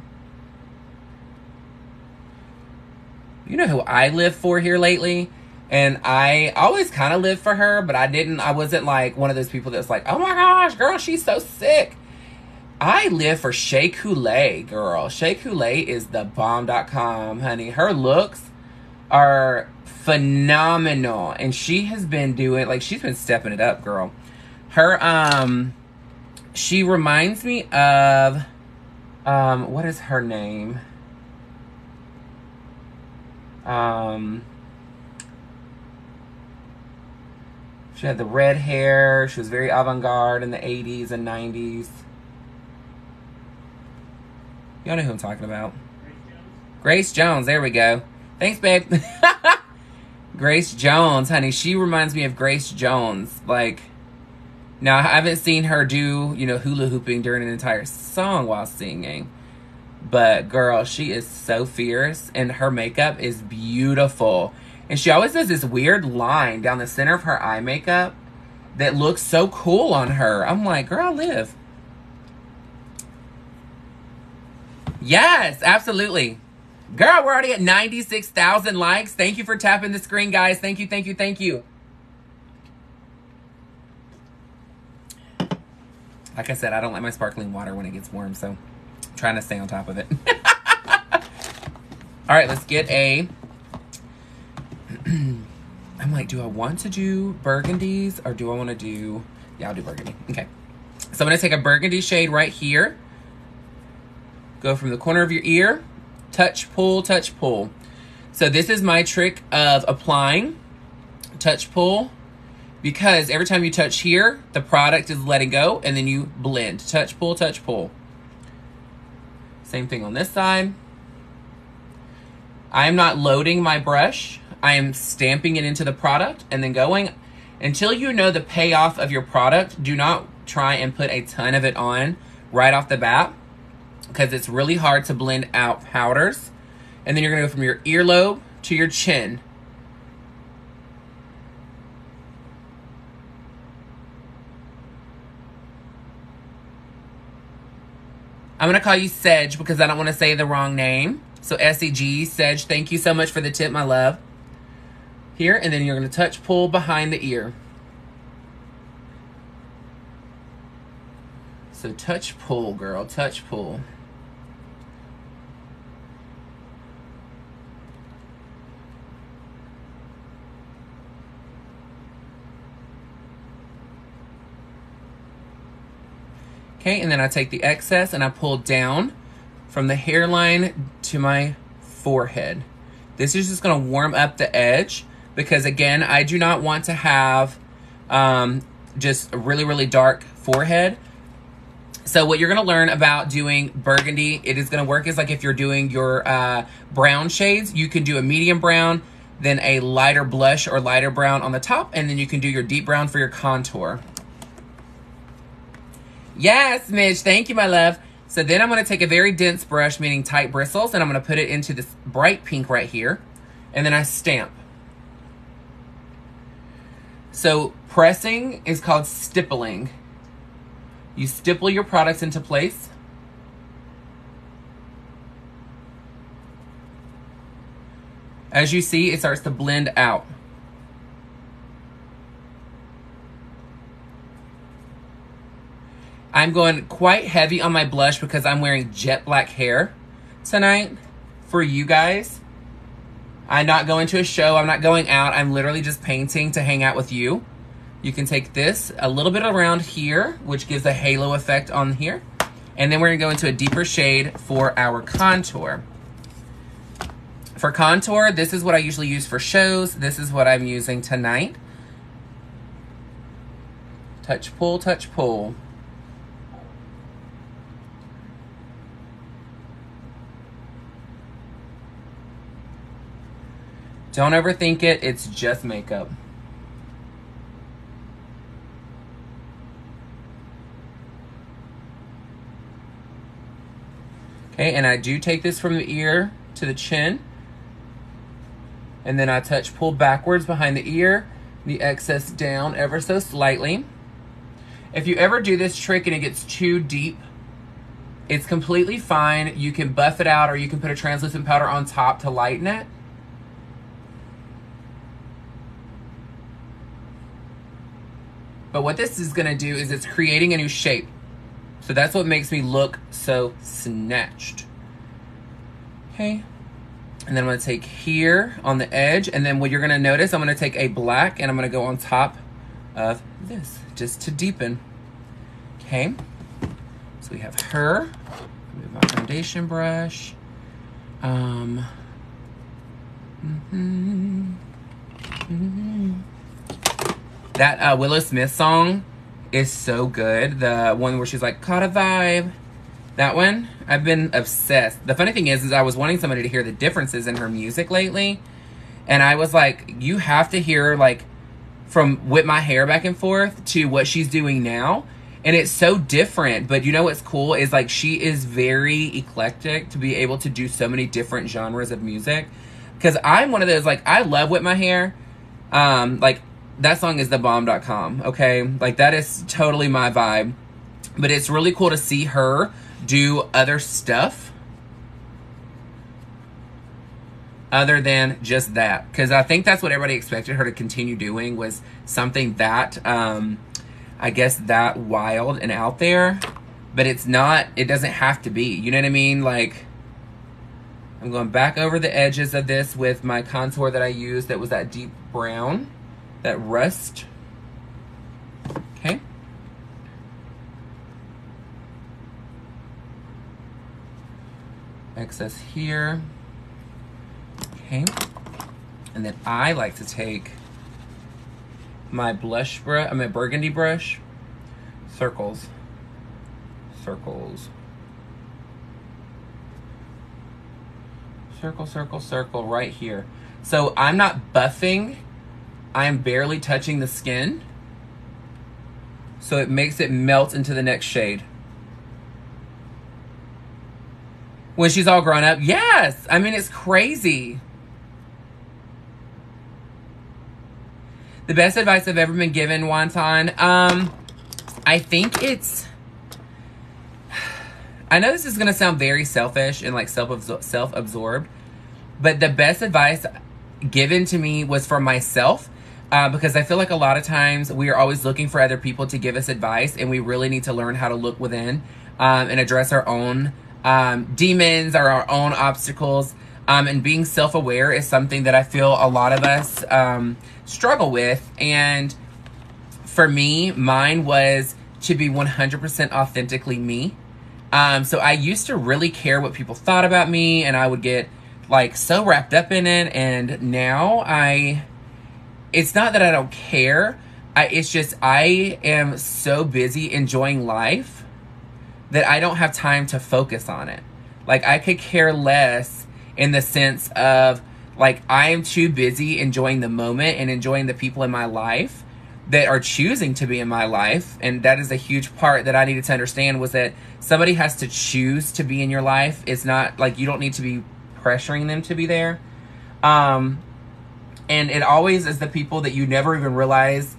You know who I live for here lately? And I always kind of lived for her, but I wasn't like one of those people that's like, oh my gosh, girl, she's so sick. I live for Shea Coulee, girl. Shea Coulee is the bomb.com, honey. Her looks are phenomenal. And she has been doing, like, she's been stepping it up, girl. Her, she reminds me of, what is her name? She had the red hair. She was very avant-garde in the 80s and 90s. Y'all know who I'm talking about. Grace Jones. There we go. Thanks, babe. Grace Jones, honey. She reminds me of Grace Jones. Like, now I haven't seen her do, you know, hula hooping during an entire song while singing. But girl, she is so fierce, and her makeup is beautiful. And she always does this weird line down the center of her eye makeup that looks so cool on her. I'm like, girl, live. Yes, absolutely. Girl, we're already at 96,000 likes. Thank you for tapping the screen, guys. Thank you, thank you, thank you. Like I said, I don't like my sparkling water when it gets warm, so I'm trying to stay on top of it. All right, let's get a... I'm like, do I want to do burgundies or do I want to do... Yeah, I'll do burgundy. Okay. So I'm going to take a burgundy shade right here. Go from the corner of your ear. Touch, pull, touch, pull. So this is my trick of applying. Touch, pull. Because every time you touch here, the product is letting go and then you blend. Touch, pull, touch, pull. Same thing on this side. I am not loading my brush. I am stamping it into the product and then going. Until you know the payoff of your product, do not try and put a ton of it on right off the bat, because it's really hard to blend out powders. And then you're going to go from your earlobe to your chin. I'm going to call you Sedge because I don't want to say the wrong name. So S-E-G, Sedge, thank you so much for the tip, my love. Here, and then you're going to touch, pull behind the ear. So touch, pull, girl, touch, pull. Okay, and then I take the excess and I pull down from the hairline to my forehead. This is just going to warm up the edge because, again, I do not want to have just a really, really dark forehead. So what you're going to learn about doing burgundy, it is going to work is like if you're doing your brown shades, you can do a medium brown, then a lighter blush or lighter brown on the top, and then you can do your deep brown for your contour. Yes, Mitch. Thank you, my love. So then I'm going to take a very dense brush, meaning tight bristles, and I'm going to put it into this bright pink right here, and then I stamp. So pressing is called stippling. You stipple your products into place. As you see, it starts to blend out. I'm going quite heavy on my blush because I'm wearing jet black hair tonight for you guys. I'm not going to a show. I'm not going out. I'm literally just painting to hang out with you. You can take this a little bit around here, which gives a halo effect on here. And then we're going to go into a deeper shade for our contour. For contour, this is what I usually use for shows. This is what I'm using tonight. Touch, pull, touch, pull. Don't overthink it. It's just makeup. Okay, and I do take this from the ear to the chin. And then I touch, pull backwards behind the ear, the excess down ever so slightly. If you ever do this trick and it gets too deep, it's completely fine. You can buff it out or you can put a translucent powder on top to lighten it. But what this is gonna do is it's creating a new shape. So that's what makes me look so snatched. Okay. And then I'm gonna take here on the edge, and then what you're gonna notice, I'm gonna take a black and I'm gonna go on top of this, just to deepen. Okay. So we have her. Move my foundation brush. That Willow Smith song is so good. The one where she's like, caught a vibe. That one, I've been obsessed. The funny thing is I was wanting somebody to hear the differences in her music lately. And I was like, you have to hear, like, from whip my hair back and forth to what she's doing now. And it's so different. But you know what's cool is, like, she is very eclectic to be able to do so many different genres of music. Because I'm one of those, like, I love whip my hair. Like, that song is thebomb.com, okay? Like, that is totally my vibe. But it's really cool to see her do other stuff other than just that. Because I think that's what everybody expected her to continue doing, was something that, I guess, that wild and out there. But it's not, it doesn't have to be. You know what I mean? Like, I'm going back over the edges of this with my contour that I used that was that deep brown. That rust. Okay. Excess here. Okay. And then I like to take my blush brush, my burgundy brush, circles. Circles. Circle, circle, circle right here. So I'm not buffing. I am barely touching the skin, so it makes it melt into the next shade. When she's all grown up, yes! I mean, it's crazy. The best advice I've ever been given, Wonton, I think it's... I know this is going to sound very selfish and like self-absorbed, but the best advice given to me was for myself. Because I feel like a lot of times we are always looking for other people to give us advice, and we really need to learn how to look within and address our own demons or our own obstacles. And being self-aware is something that I feel a lot of us struggle with. And for me, mine was to be 100% authentically me. So I used to really care what people thought about me, and I would get like so wrapped up in it. And now it's not that I don't care. It's just I am so busy enjoying life that I don't have time to focus on it. Like, I could care less in the sense of, like, I am too busy enjoying the moment and enjoying the people in my life that are choosing to be in my life. And that is a huge part that I needed to understand, was that somebody has to choose to be in your life. It's not like you don't need to be pressuring them to be there. And it always is the people that you never even realize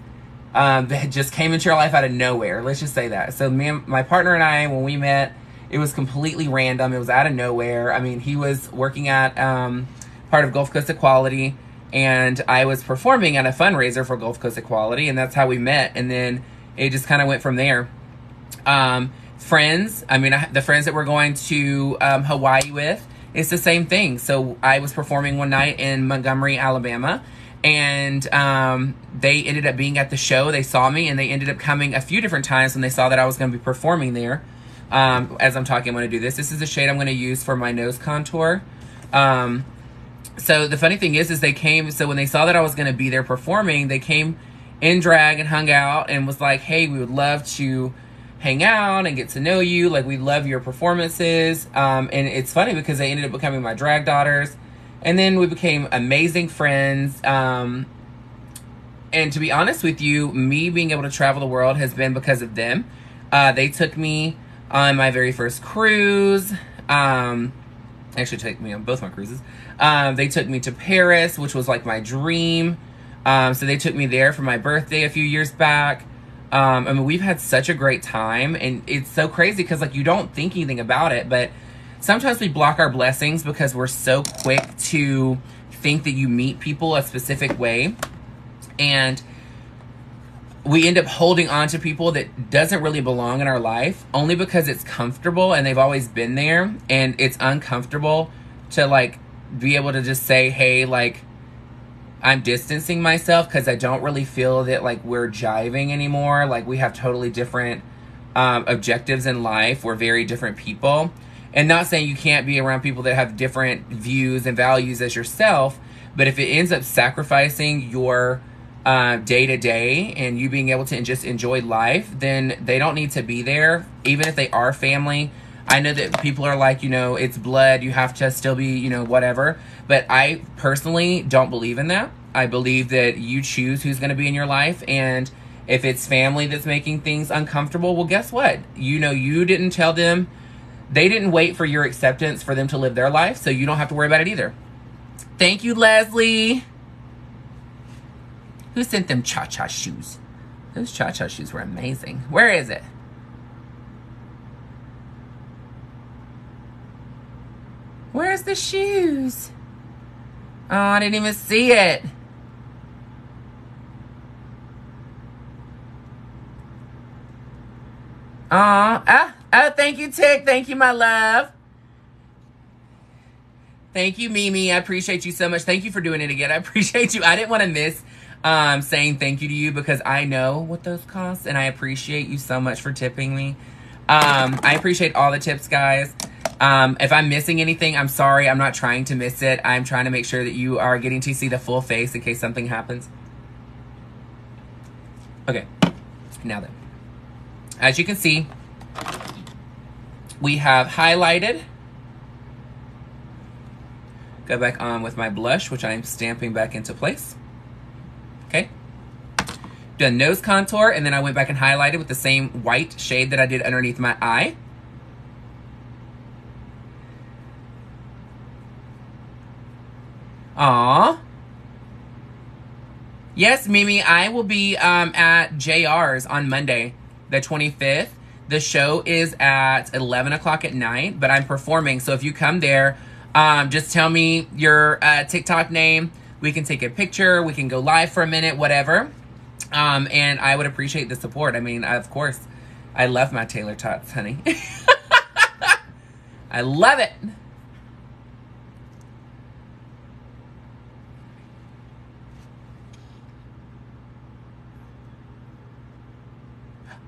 that just came into your life out of nowhere. Let's just say that. So my partner and I, when we met, it was completely random. It was out of nowhere. I mean, he was working at part of Gulf Coast Equality, and I was performing at a fundraiser for Gulf Coast Equality, and that's how we met. And then it just kind of went from there. Friends, I mean, the friends that we're going to Hawaii with, it's the same thing. So I was performing one night in Montgomery, Alabama, and they ended up being at the show. They saw me, and they ended up coming a few different times when they saw that I was going to be performing there. As I'm talking, I'm going to do this. This is the shade I'm going to use for my nose contour. So the funny thing is they came, so when they saw that I was going to be there performing, they came in drag and hung out and was like, hey, we would love to hang out and get to know you. Like, we love your performances. And it's funny because they ended up becoming my drag daughters. And then we became amazing friends. And to be honest with you, me being able to travel the world has been because of them. They took me on my very first cruise. Actually took me on both my cruises. They took me to Paris, which was like my dream. So they took me there for my birthday a few years back. I mean, we've had such a great time, and it's so crazy because, like, you don't think anything about it, but sometimes we block our blessings because we're so quick to think that you meet people a specific way, and we end up holding on to people that doesn't really belong in our life only because it's comfortable and they've always been there, and it's uncomfortable to, like, be able to just say, hey, like, I'm distancing myself because I don't really feel that, like, we're jiving anymore. Like, we have totally different objectives in life. We're very different people. And not saying you can't be around people that have different views and values as yourself, but if it ends up sacrificing your day-to-day and you being able to just enjoy life, then they don't need to be there, even if they are family. I know that people are like, you know, it's blood, you have to still be, you know, whatever. But I personally don't believe in that. I believe that you choose who's going to be in your life. And if it's family that's making things uncomfortable, well, guess what? You know, you didn't tell them. They didn't wait for your acceptance for them to live their life. So you don't have to worry about it either. Thank you, Leslie. Who sent them cha-cha shoes? Those cha-cha shoes were amazing. Where is it? Where's the shoes? Oh, I didn't even see it. Oh, thank you, Tick. Thank you, my love. Thank you, Mimi. I appreciate you so much. Thank you for doing it again. I appreciate you. I didn't want to miss saying thank you to you because I know what those cost, and I appreciate you so much for tipping me. I appreciate all the tips, guys. If I'm missing anything, I'm sorry. I'm not trying to miss it. I'm trying to make sure that you are getting to see the full face in case something happens. Okay, now then. As you can see, we have highlighted. Go back on with my blush, which I'm stamping back into place. Okay. Done nose contour, and then I went back and highlighted with the same white shade that I did underneath my eye. Aw. Yes, Mimi, I will be at JR's on Monday, the 25th. The show is at 11 o'clock at night, but I'm performing. So if you come there, just tell me your TikTok name. We can take a picture. We can go live for a minute, whatever. And I would appreciate the support. I mean, of course, I love my tailor tots, honey. I love it.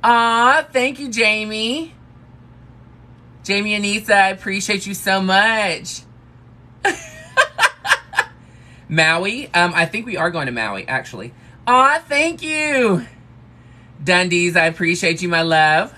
Aw, thank you, Jamie. Jamie Anissa, I appreciate you so much. Maui. I think we are going to Maui, actually. Aw, thank you. Dundies, I appreciate you, my love.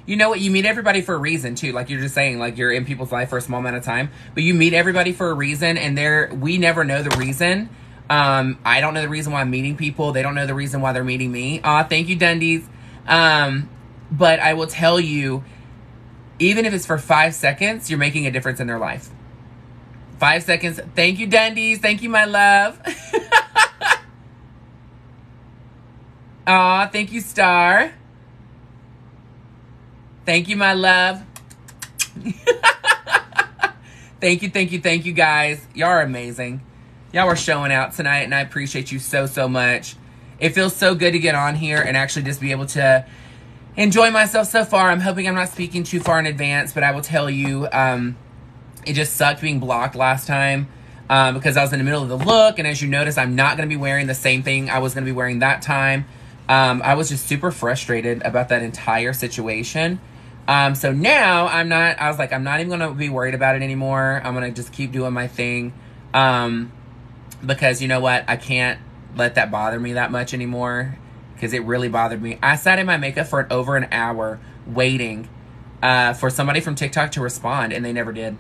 You know what? You meet everybody for a reason, too. Like you're just saying, like you're in people's life for a small amount of time. But you meet everybody for a reason, and we never know the reason. I don't know the reason why I'm meeting people. They don't know the reason why they're meeting me. Aw, thank you, Dundies. But I will tell you, even if it's for 5 seconds, you're making a difference in their life. 5 seconds. Thank you, Dundies. Thank you, my love. Aw, thank you, Star. Thank you, my love. Thank you, guys. Y'all are amazing. Y'all are showing out tonight, and I appreciate you so, so much. It feels so good to get on here and actually just be able to enjoy myself so far. I'm hoping I'm not speaking too far in advance, but I will tell you, it just sucked being blocked last time because I was in the middle of the look, and as you notice, I'm not going to be wearing the same thing I was going to be wearing that time. I was just super frustrated about that entire situation. So now I was like, I'm not even going to be worried about it anymore. I'm going to just keep doing my thing. Because you know what? I can't let that bother me that much anymore because it really bothered me. I sat in my makeup for over an hour waiting, for somebody from TikTok to respond, and they never did.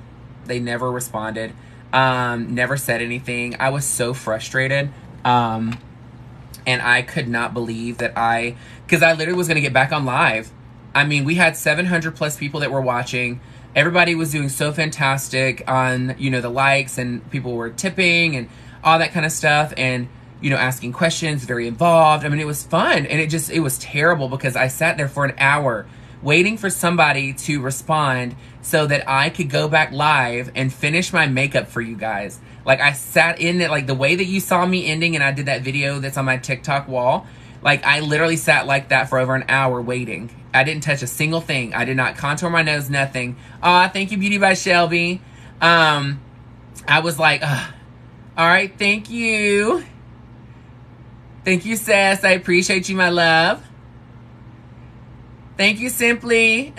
They never responded. Never said anything. I was so frustrated. And I could not believe that because I literally was going to get back on live. I mean, we had 700 plus people that were watching. Everybody was doing so fantastic on, you know, the likes, and people were tipping and all that kind of stuff, and, you know, asking questions, very involved. I mean, it was fun, and it was terrible because I sat there for an hour waiting for somebody to respond so that I could go back live and finish my makeup for you guys. Like, I sat in it, like the way that you saw me ending, and I did that video that's on my TikTok wall. Like, I literally sat like that for over an hour waiting. I didn't touch a single thing. I did not contour my nose, nothing. Aw, thank you, Beauty by Shelby. I was like, all right, thank you. Thank you, Sass. I appreciate you, my love. Thank you, Simply.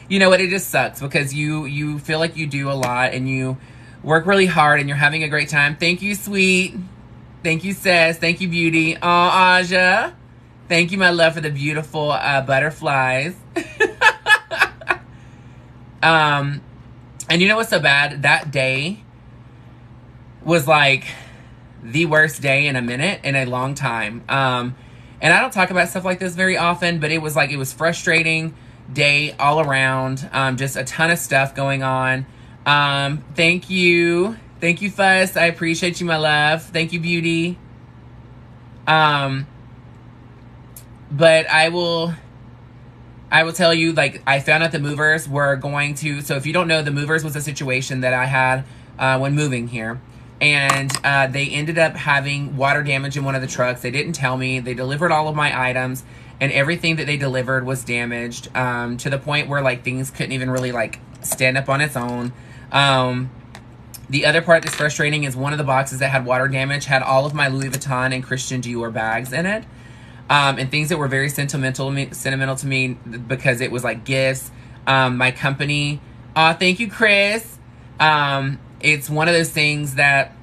You know what? It just sucks because you feel like you do a lot and you work really hard and you're having a great time. Thank you, Sweet. Thank you, Sass. Thank you, Beauty. Aw, Aja. Thank you, my love, for the beautiful butterflies. And you know what's so bad? That day was like the worst day in a long time. And I don't talk about stuff like this very often, but it was frustrating day all around. Just a ton of stuff going on. Thank you. Thank you, Fuss. I appreciate you, my love. Thank you, Beauty. But I will tell you, like, I found out the movers were going to, so if you don't know, the movers was a situation that I had when moving here. And they ended up having water damage in one of the trucks. They didn't tell me. They delivered all of my items, and everything that they delivered was damaged to the point where, like, things couldn't even really, like, stand up on its own. The other part that's frustrating is one of the boxes that had water damage had all of my Louis Vuitton and Christian Dior bags in it. And things that were very sentimental to me because it was like gifts. My company. Thank you, Chris. It's one of those things that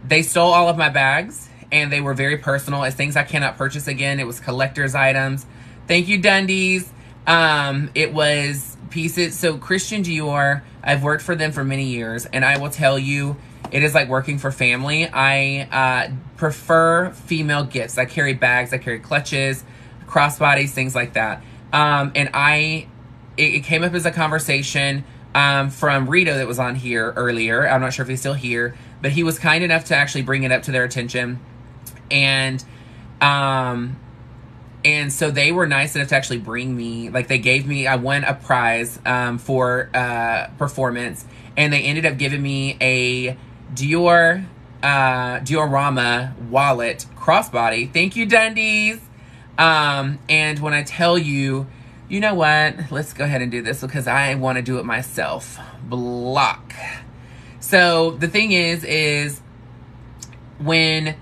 they stole all of my bags, and they were very personal. It's things I cannot purchase again. It was collector's items. Thank you, Dundies. It was pieces. So Christian Dior, I've worked for them for many years, and I will tell you, it is like working for family. I prefer female gifts. I carry bags, I carry clutches, crossbodies, things like that. And it came up as a conversation from Rito that was on here earlier. I'm not sure if he's still here, but he was kind enough to actually bring it up to their attention. And so they were nice enough to actually bring me, like I won a prize for performance, and they ended up giving me a Diorama wallet crossbody. Thank you, Dundies. And when I tell you, you know what? Let's go ahead and do this because I want to do it myself. Block. So the thing is when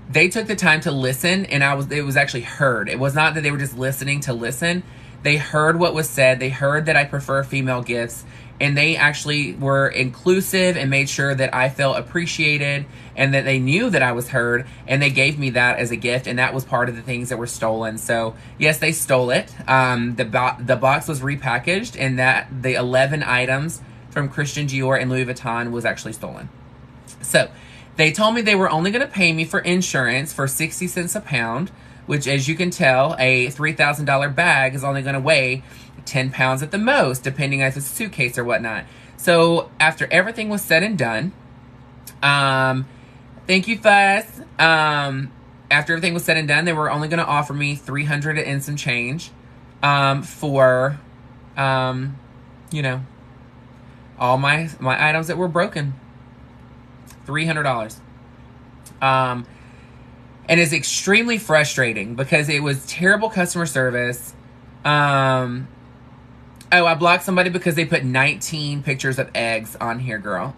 they took the time to listen, and it was actually heard. It was not that they were just listening to listen. They heard what was said. They heard that I prefer female gifts, and they actually were inclusive and made sure that I felt appreciated and that they knew that I was heard, and they gave me that as a gift, and that was part of the things that were stolen. So yes, they stole it. The box was repackaged, and that the 11 items from Christian Dior and Louis Vuitton was actually stolen. So they told me they were only going to pay me for insurance for 60 cents a pound, which, as you can tell, a $3,000 bag is only going to weigh 10 pounds at the most, depending if it's a suitcase or whatnot. So after everything was said and done, thank you, Fuss. After everything was said and done, they were only going to offer me $300 and some change for, you know, all my items that were broken. $300. And it's extremely frustrating because it was terrible customer service. Oh, I blocked somebody because they put 19 pictures of eggs on here, girl.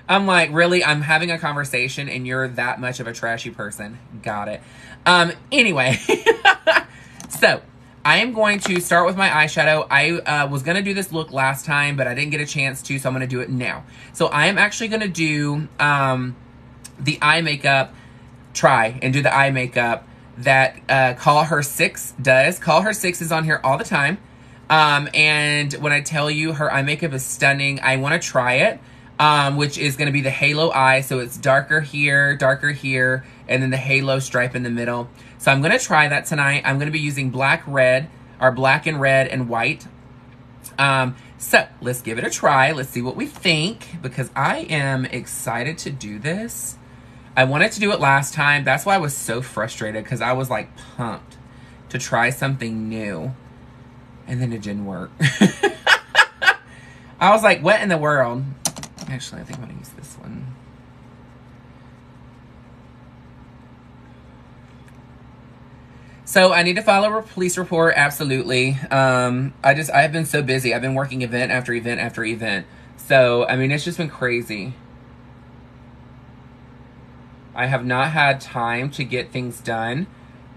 I'm like, really? I'm having a conversation and you're that much of a trashy person. Got it. Anyway. So, I am going to start with my eyeshadow. I was going to do this look last time, but I didn't get a chance to, so I'm going to do it now. So, I am actually going to do the eye makeup, try and do the eye makeup that Call Her 6 does. Call Her 6 is on here all the time. And when I tell you her eye makeup is stunning, I want to try it. Which is going to be the halo eye. So it's darker here, and then the halo stripe in the middle. So I'm going to try that tonight. I'm going to be using black and red and white. So let's give it a try. Let's see what we think, because I am excited to do this. I wanted to do it last time. That's why I was so frustrated, because I was like pumped to try something new. And then it didn't work. I was like, what in the world? Actually, I think I'm going to use this one. So I need to file a police report, absolutely. I've been so busy. I've been working event after event after event. So, I mean, it's just been crazy. I have not had time to get things done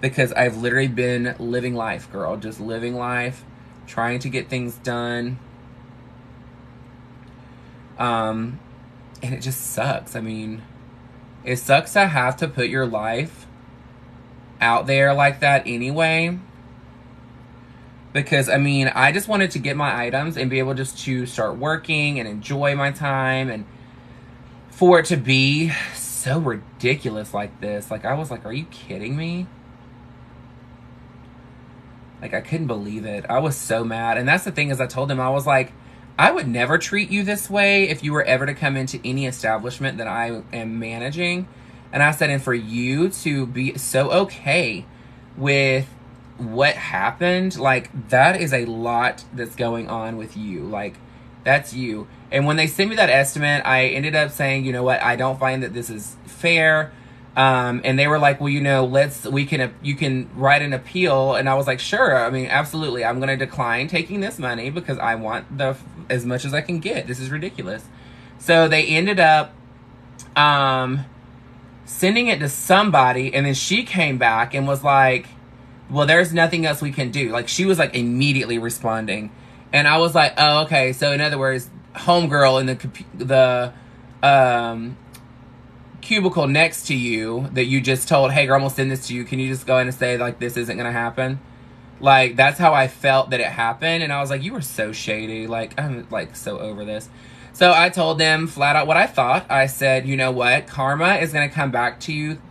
because I've literally been living life, girl. Just living life, trying to get things done. And it just sucks. I mean, it sucks to have to put your life out there like that anyway. Because, I mean, I just wanted to get my items and be able just to start working and enjoy my time. And for it to be so ridiculous like this. Like, I was like, are you kidding me? Like, I couldn't believe it. I was so mad. And that's the thing, is I told him, I was like, I would never treat you this way if you were ever to come into any establishment that I am managing. And I said, and for you to be so okay with what happened, like, that is a lot that's going on with you. Like, that's you. And when they sent me that estimate, I ended up saying, you know what, I don't find that this is fair. And they were like, well, you know, you can write an appeal. And I was like, sure. I mean, absolutely. I'm going to decline taking this money because I want as much as I can get. This is ridiculous. So they ended up, sending it to somebody. And then she came back and was like, well, there's nothing else we can do. Like, she was like immediately responding. And I was like, oh, okay. So in other words, homegirl in the cubicle next to you that you just told, hey girl, I'm gonna send this to you, can you just go in and say like this isn't gonna happen? Like, that's how I felt that it happened. And I was like, you were so shady. Like, I'm like so over this. So I told them flat out what I thought. I said, you know what, karma is gonna come back to you,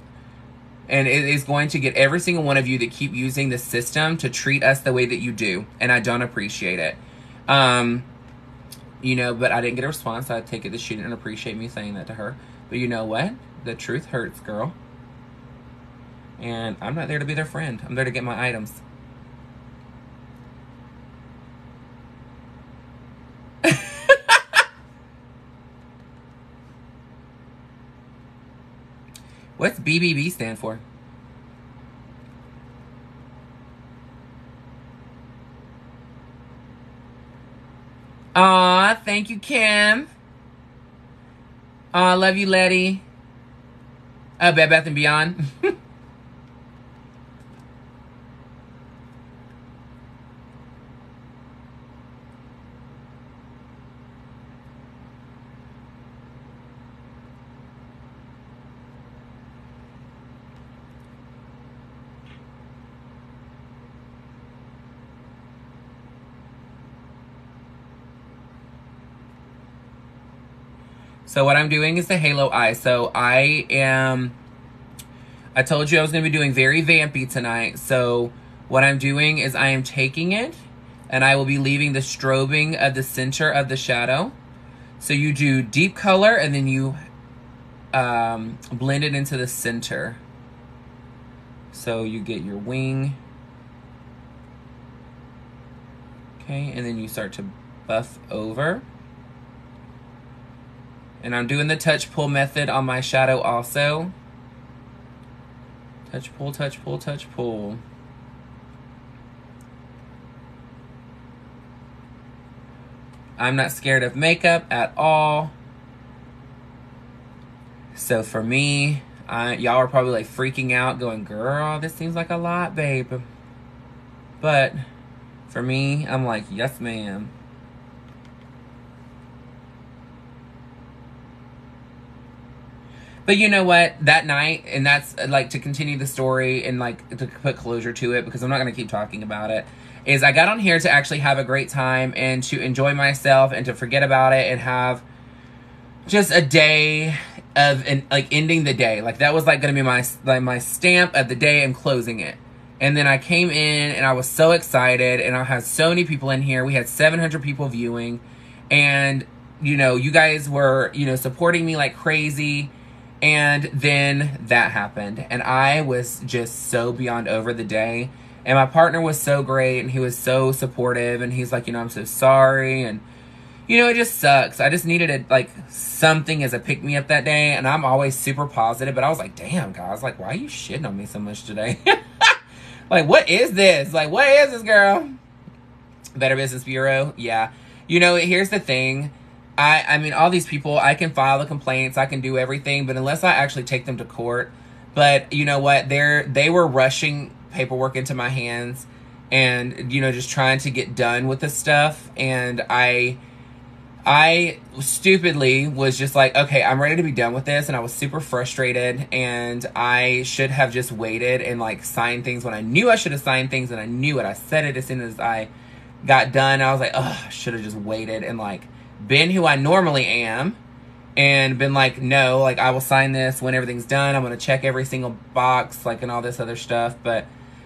and it is going to get every single one of you that keep using the system to treat us the way that you do, and I don't appreciate it. You know, but I didn't get a response. I take it that she didn't appreciate me saying that to her. But you know what? The truth hurts, girl. And I'm not there to be their friend. I'm there to get my items. What's BBB stand for? Aw, thank you, Kim. Aw, love you, Letty. Bed Bath & Beyond. So what I'm doing is the halo eye. So I told you I was going to be doing very vampy tonight. So what I'm doing is I am taking it and I will be leaving the strobing of the center of the shadow. So you do deep color and then you blend it into the center. So you get your wing. Okay, and then you start to buff over. And I'm doing the touch pull method on my shadow also. Touch pull, touch pull, touch pull. I'm not scared of makeup at all. So for me, y'all are probably like freaking out going, girl, this seems like a lot, babe. But for me, I'm like, yes, ma'am. But you know what? That night, and that's like to continue the story and like to put closure to it, because I'm not going to keep talking about it, is I got on here to actually have a great time and to enjoy myself and to forget about it and have just a day of like ending the day. Like that was like going to be my stamp of the day and closing it. And then I came in and I was so excited and I had so many people in here. We had 700 people viewing, and you know, you guys were, you know, supporting me like crazy. And then that happened and I was just so beyond over the day. And my partner was so great and he was so supportive and he's like, you know, I'm so sorry. And you know, it just sucks. I just needed like something as a pick-me-up that day. And I'm always super positive, but I was like, damn, guys, like, why are you shitting on me so much today? Like, what is this? Like, what is this, girl? Better Business Bureau? Yeah. You know, here's the thing. I mean, all these people, I can file the complaints, I can do everything, but unless I actually take them to court. But you know what? They were rushing paperwork into my hands and, you know, just trying to get done with this stuff. And I stupidly was just like, okay, I'm ready to be done with this. And I was super frustrated and I should have just waited and like signed things when I knew I should have signed things, and I knew it. I said it as soon as I got done. I was like, oh, I should have just waited and like been who I normally am and been like, no, like I will sign this when everything's done. I'm going to check every single box, like, and all this other stuff. But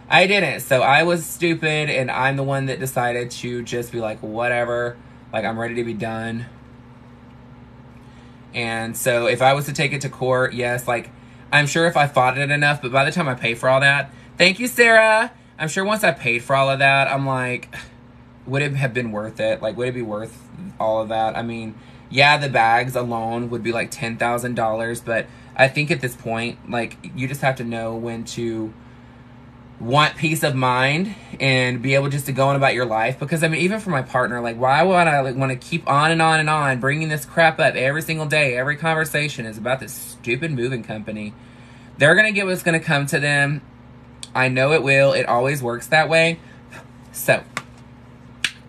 I didn't. So I was stupid and I'm the one that decided to just be like, whatever. Like, I'm ready to be done. And so if I was to take it to court, yes, like, I'm sure if I fought it enough, but by the time I pay for all that, thank you, Sarah. I'm sure once I paid for all of that, I'm like, would it have been worth it? Like, would it be worth all of that? I mean, yeah, the bags alone would be like $10,000, but I think at this point, like, you just have to know when to want peace of mind and be able just to go on about your life. Because I mean, even for my partner, like, why would I like want to keep on and on and on bringing this crap up every single day? Every conversation is about this stupid moving company. They're gonna get what's gonna come to them. I know it will. It always works that way. So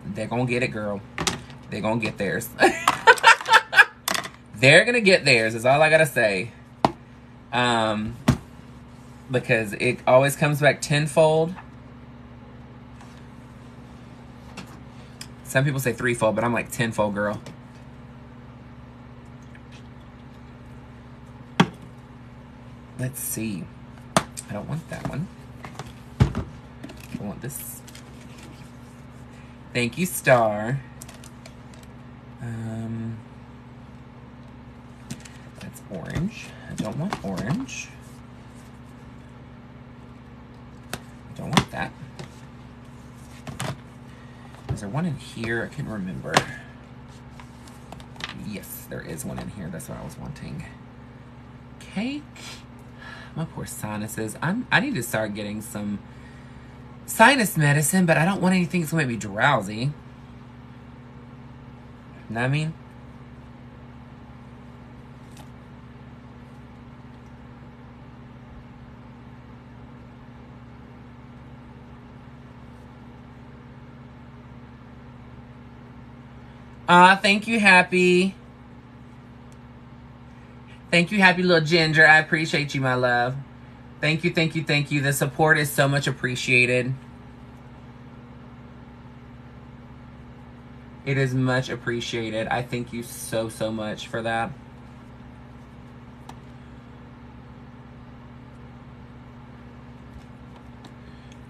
they're gonna get it, girl. They're gonna get theirs. They're gonna get theirs is all I gotta say. Because it always comes back tenfold. Some people say threefold, but I'm like tenfold, girl. Let's see. I don't want that one. I want this. Thank you, Star. That's orange. I don't want orange. I don't want that. Is there one in here? I can't remember. Yes, there is one in here. That's what I was wanting. Okay. My poor sinuses. I need to start getting some sinus medicine, but I don't want anything that's going to make me drowsy. You know what I mean? Thank you, Happy. Thank you, Happy Little Ginger. I appreciate you, my love. Thank you, thank you, thank you. The support is so much appreciated. It is much appreciated. I thank you so, so much for that.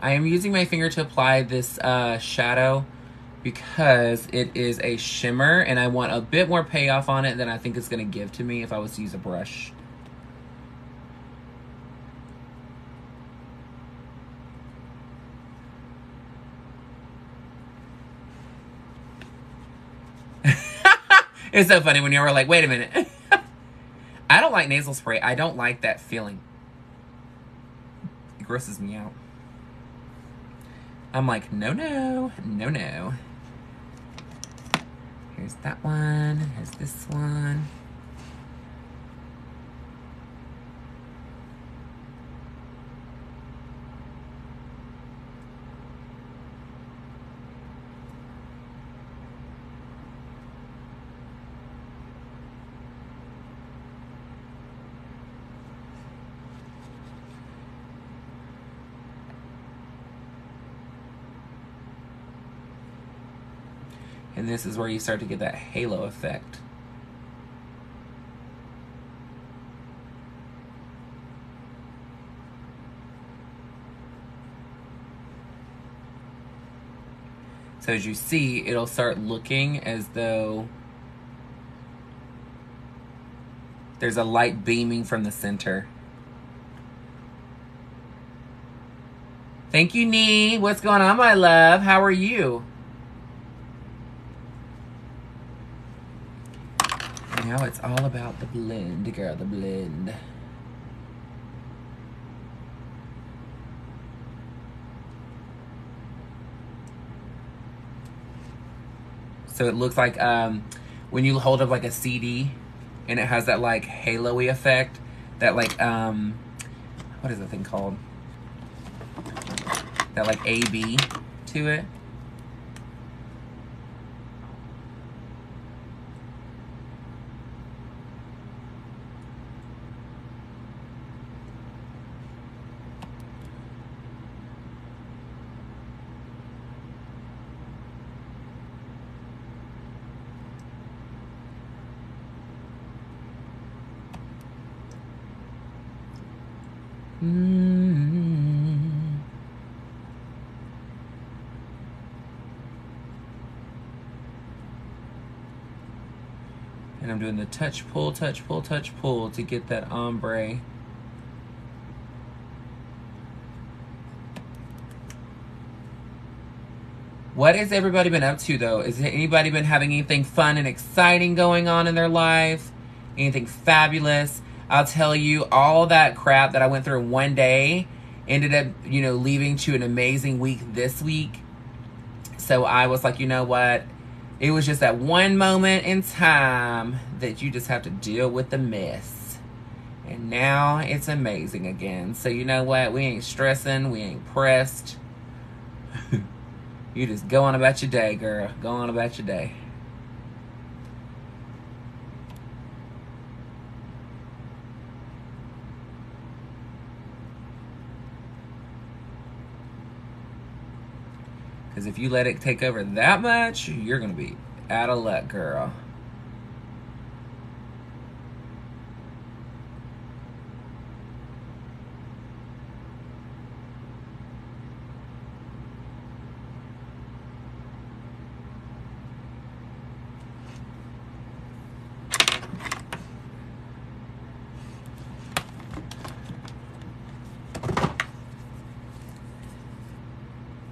I am using my finger to apply this shadow because it is a shimmer and I want a bit more payoff on it than I think it's going to give to me if I was to use a brush. It's so funny when you were like, wait a minute. I don't like nasal spray. I don't like that feeling. It grosses me out. I'm like, no, no, no, no. Here's that one. Here's this one. And this is where you start to get that halo effect. So as you see, it'll start looking as though there's a light beaming from the center. Thank you, Nee. What's going on, my love? How are you? Now it's all about the blend, girl, the blend. So it looks like when you hold up like a CD and it has that like halo-y effect, that like, what is the thing called? That like AB to it. And I'm doing the touch, pull, touch, pull, touch, pull to get that ombre. What has everybody been up to, though? Has anybody been having anything fun and exciting going on in their life? Anything fabulous? I'll tell you, all that crap that I went through in one day ended up, you know, leading to an amazing week this week. So I was like, you know what? It was just that one moment in time that you just have to deal with the mess. And now it's amazing again. So you know what? We ain't stressing. We ain't pressed. You just go on about your day, girl. Go on about your day. Because if you let it take over that much, you're going to be out of luck, girl.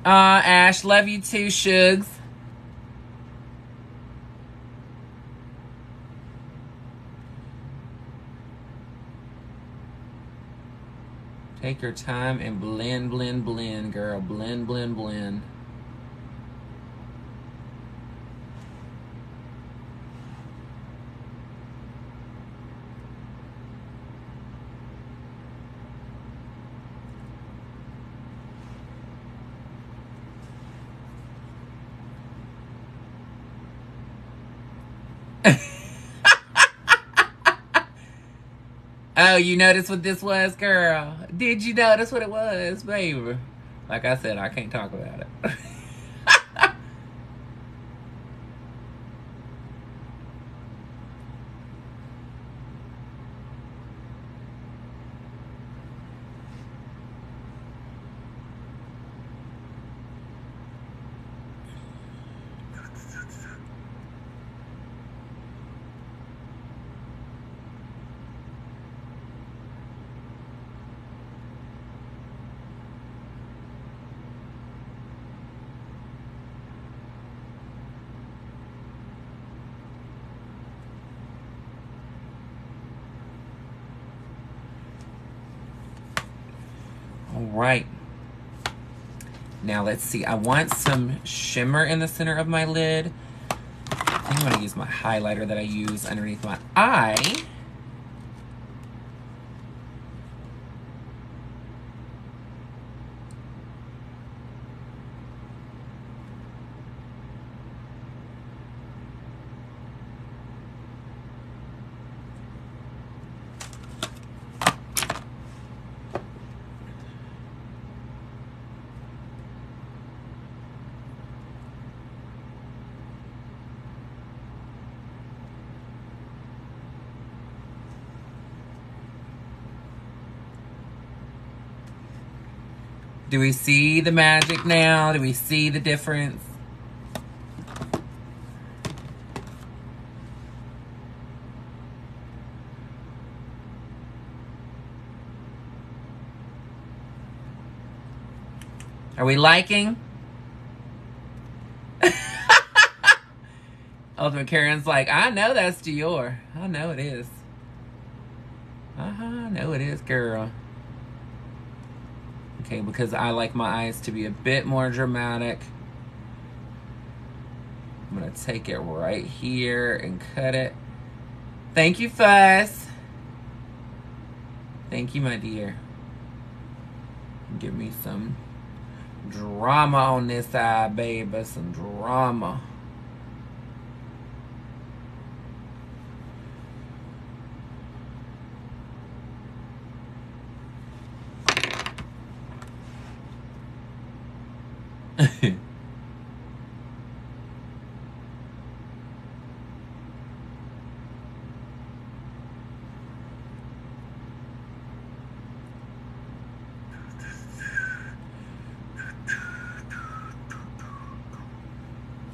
Ash, love you too, Shugs. Take your time and blend, blend, blend, girl. Blend, blend, blend. Oh, you noticed what this was, girl? Did you notice what it was, baby? Like I said, I can't talk about it. right. Now let's see. I want some shimmer in the center of my lid. I think I'm going to use my highlighter that I use underneath my eye. Do we see the magic now? Do we see the difference? Are we liking? Ultimate Karen's like, I know that's Dior. I know it is. I know it is, girl. Okay, because I like my eyes to be a bit more dramatic. I'm going to take it right here and cut it. Thank you, Fuss. Thank you, my dear. Give me some drama on this side, baby. Some drama.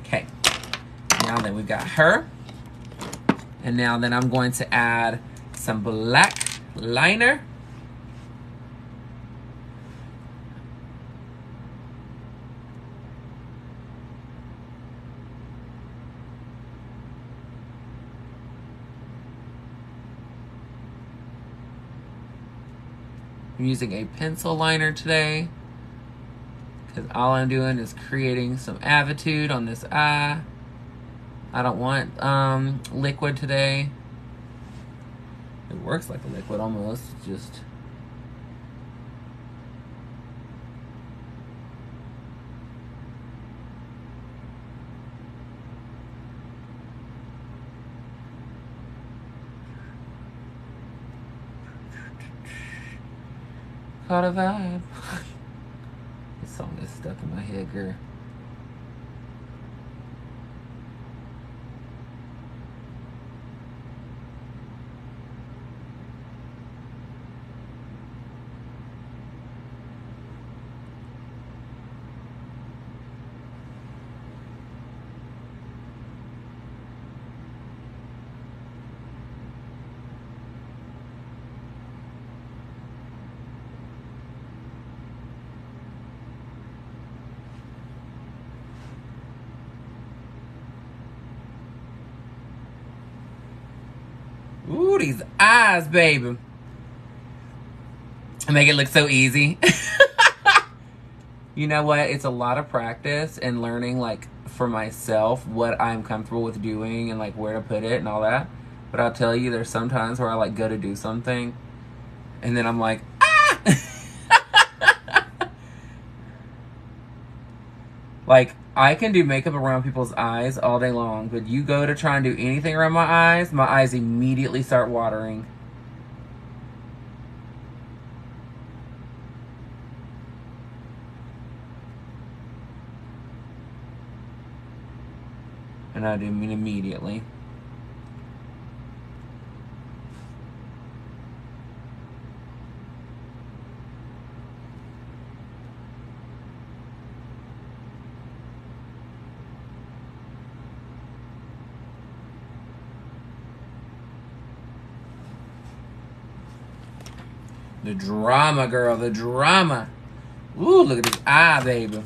Okay, now then we've got her, and now then I'm going to add some black liner. I'm using a pencil liner today because all I'm doing is creating some attitude on this eye. I don't want liquid today. It works like a liquid almost, just caught a vibe. This song is stuck in my head, girl. Ooh, these eyes, baby. Make it look so easy. You know what? It's a lot of practice and learning, like, for myself, what I'm comfortable with doing and, like, where to put it and all that. But I'll tell you, there's some times where I, like, go to do something, and then I'm like, ah! Like, I can do makeup around people's eyes all day long, but you go to try and do anything around my eyes immediately start watering. And I do mean immediately. The drama, girl, the drama. Ooh, look at this eye, baby.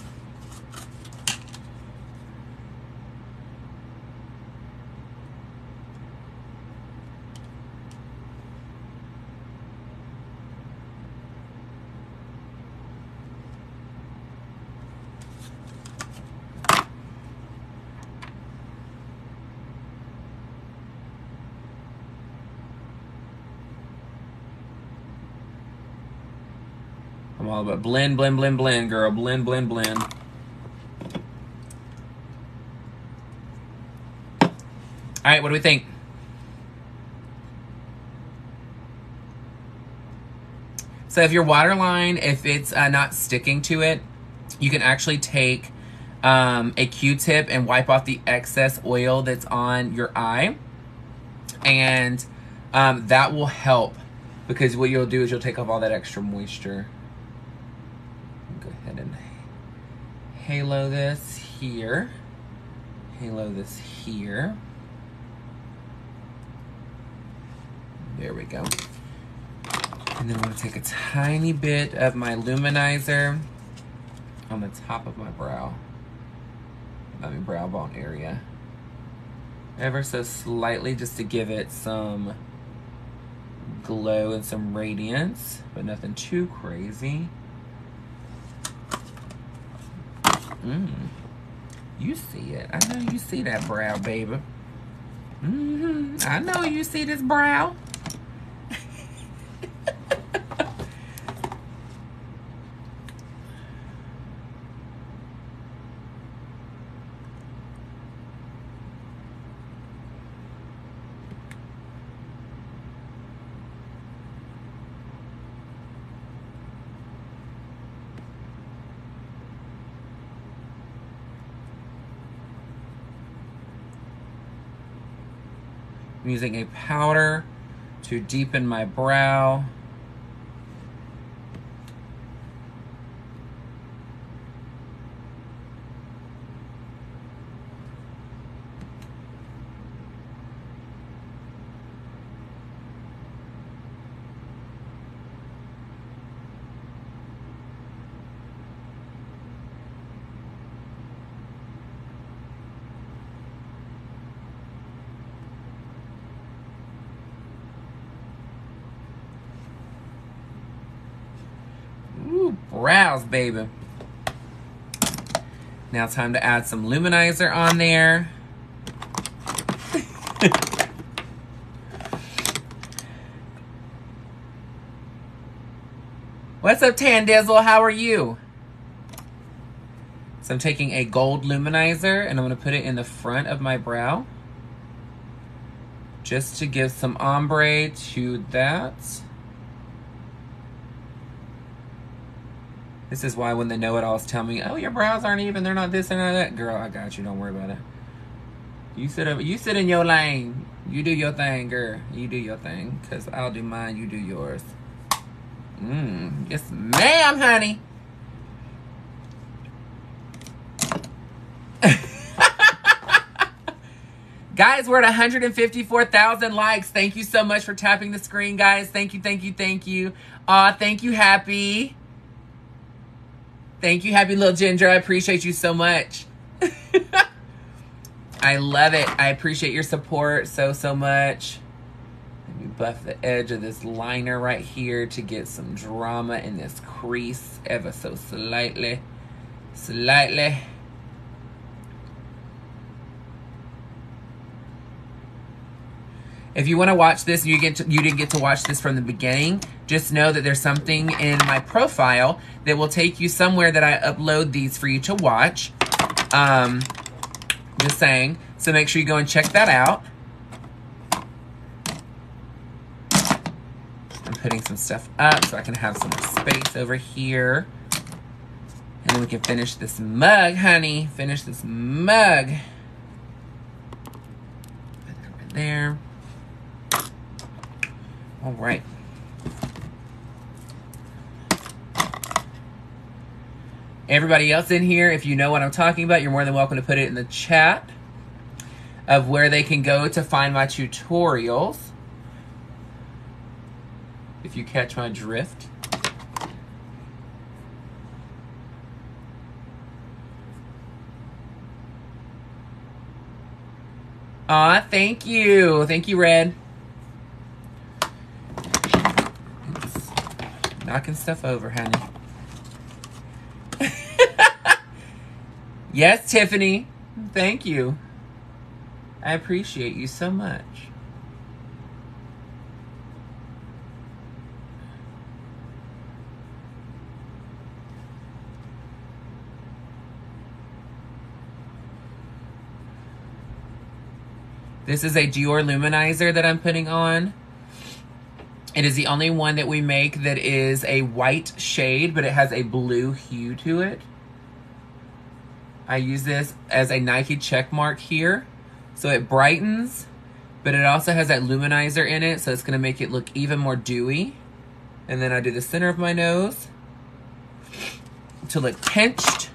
I'm all about blend, blend, blend, blend, girl. Blend, blend, blend. All right, what do we think? So if your waterline, if it's not sticking to it, you can actually take a Q-tip and wipe off the excess oil that's on your eye. And that will help, because what you'll do is you'll take off all that extra moisture. Go ahead and halo this here. Halo this here. There we go. And then I'm going to take a tiny bit of my luminizer on the top of my brow. I mean, brow bone area. Ever so slightly, just to give it some glow and some radiance, but nothing too crazy. You see it. I know you see that brow, baby. I know you see this brow. I'm using a powder to deepen my brow. Brows, baby. Now it's time to add some luminizer on there. What's up, Tan Dizzle? How are you? So I'm taking a gold luminizer and I'm going to put it in the front of my brow, just to give some ombre to that. This is why when the know-it-alls tell me, oh, your brows aren't even, they're not this and not that. Girl, I got you. Don't worry about it. You sit in your lane. You do your thing, girl. You do your thing, because I'll do mine, you do yours. Yes, ma'am, honey. Guys, we're at 154,000 likes. Thank you so much for tapping the screen, guys. Thank you, thank you, thank you. Thank you, Happy. Thank you, Happy Little Ginger. I appreciate you so much. I love it. I appreciate your support so, so much. Let me buff the edge of this liner right here to get some drama in this crease ever so slightly. Slightly. If you want to watch this and you didn't get to watch this from the beginning, just know that there's something in my profile that will take you somewhere that I upload these for you to watch. Just saying. So make sure you go and check that out. I'm putting some stuff up so I can have some space over here. And then we can finish this mug, honey. Finish this mug. Put that right there. All right. Everybody else in here, if you know what I'm talking about, you're more than welcome to put it in the chat of where they can go to find my tutorials. If you catch my drift. Aw, thank you. Thank you, Red. Knocking stuff over, honey. Yes, Tiffany. Thank you. I appreciate you so much. This is a Dior luminizer that I'm putting on. It is the only one that we make that is a white shade, but it has a blue hue to it. I use this as a Nike check mark here. So it brightens, but it also has that luminizer in it, so it's gonna make it look even more dewy. And then I do the center of my nose to look pinched.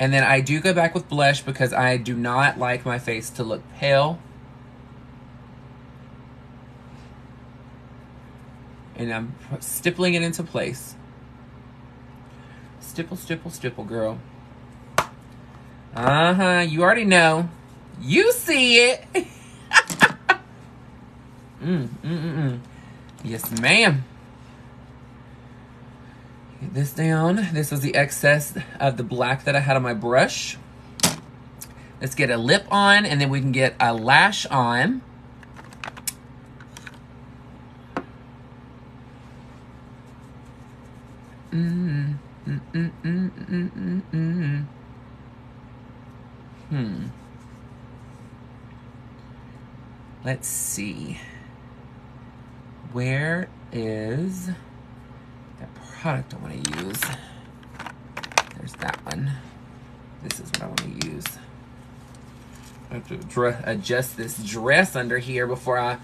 And then I do go back with blush because I do not like my face to look pale. And I'm stippling it into place. Stipple, stipple, stipple, girl. Uh-huh, you already know. You see it. Yes, ma'am. Get this down. This was the excess of the black that I had on my brush. Let's get a lip on, and then we can get a lash on. Let's see. Where is that product I want to use? There's that one. This is what I want to use. I have to adjust this dress under here before I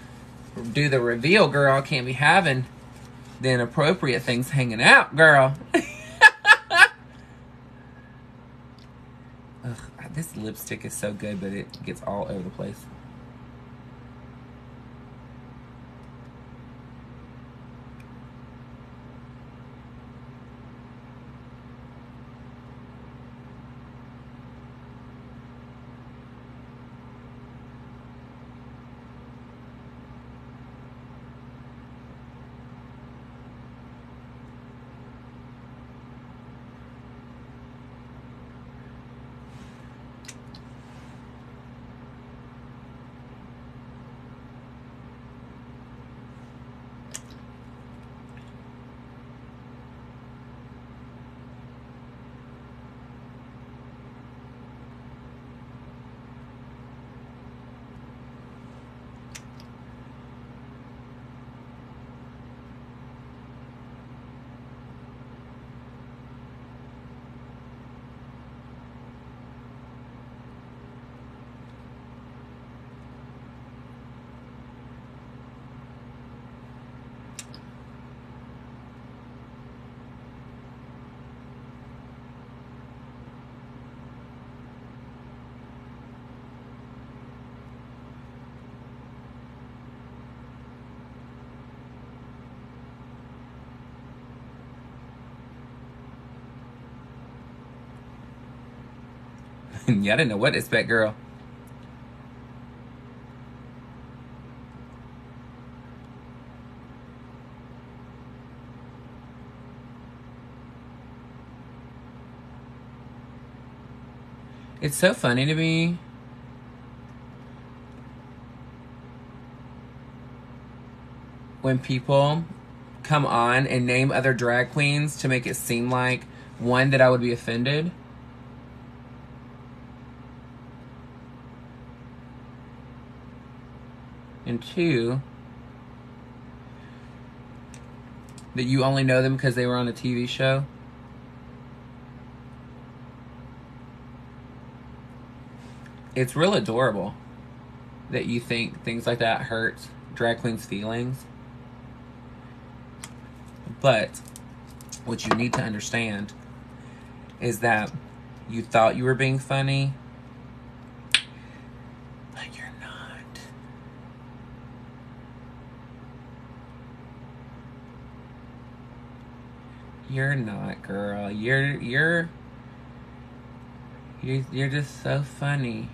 do the reveal, girl. I can't be having the inappropriate things hanging out, girl. Ugh, this lipstick is so good, but it gets all over the place. Yeah, I didn't know what to expect, girl. It's so funny to me when people come on and name other drag queens to make it seem like, one, that I would be offended. And two, that you only know them because they were on a TV show. It's real adorable that you think things like that hurt drag queens' feelings. But what you need to understand is that you thought you were being funny, but you're not. You're not, girl. You're just so funny.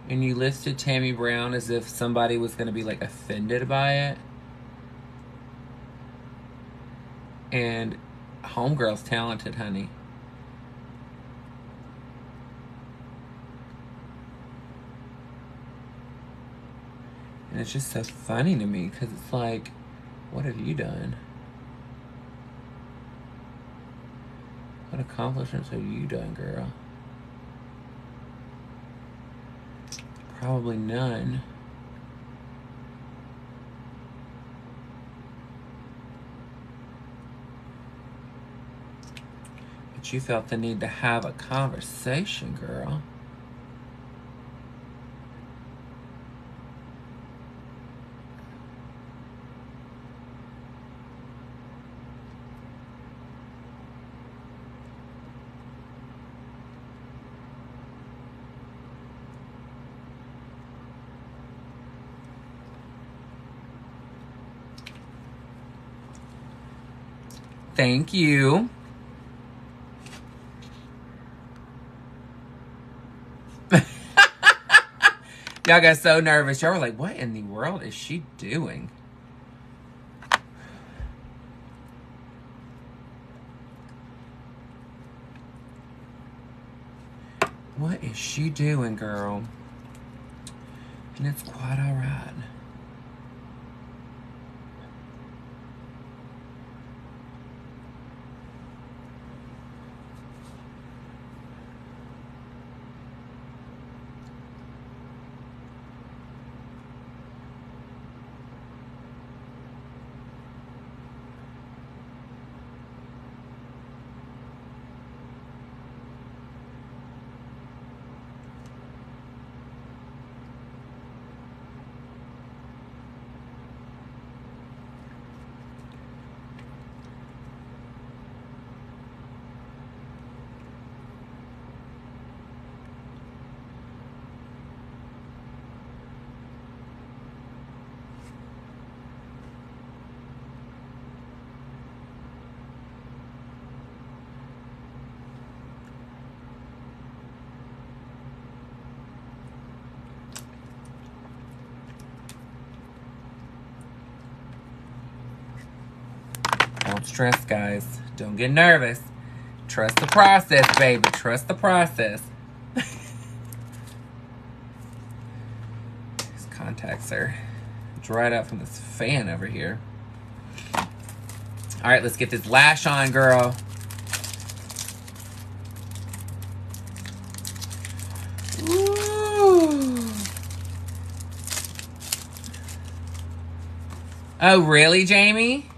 And you listed Tammy Brown as if somebody was going to be, like, offended by it. And homegirl's talented, honey. And it's just so funny to me because it's like, what have you done? What accomplishments have you done, girl? Probably none. But you felt the need to have a conversation, girl. Thank you. Y'all got so nervous. Y'all were like, what in the world is she doing? What is she doing, girl? And it's quite all right. Don't stress, guys. Don't get nervous. Trust the process, baby. Trust the process. These contacts are dried out from this fan over here. All right, let's get this lash on, girl. Ooh. Oh, really, Jamie?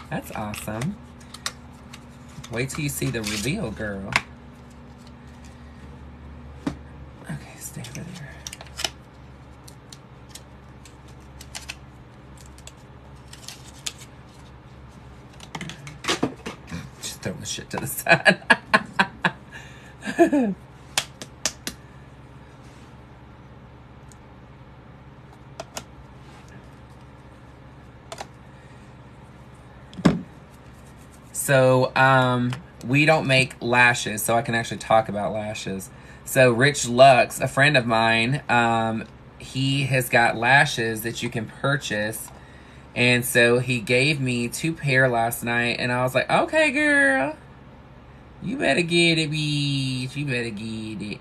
That's awesome. Wait till you see the reveal, girl. Okay, stay over there. Just throw the shit to the side. So, we don't make lashes, so I can actually talk about lashes. So, Rich Lux, a friend of mine, he has got lashes that you can purchase. And so, he gave me 2 pair last night, and I was like, okay, girl. You better get it, bitch. You better get it.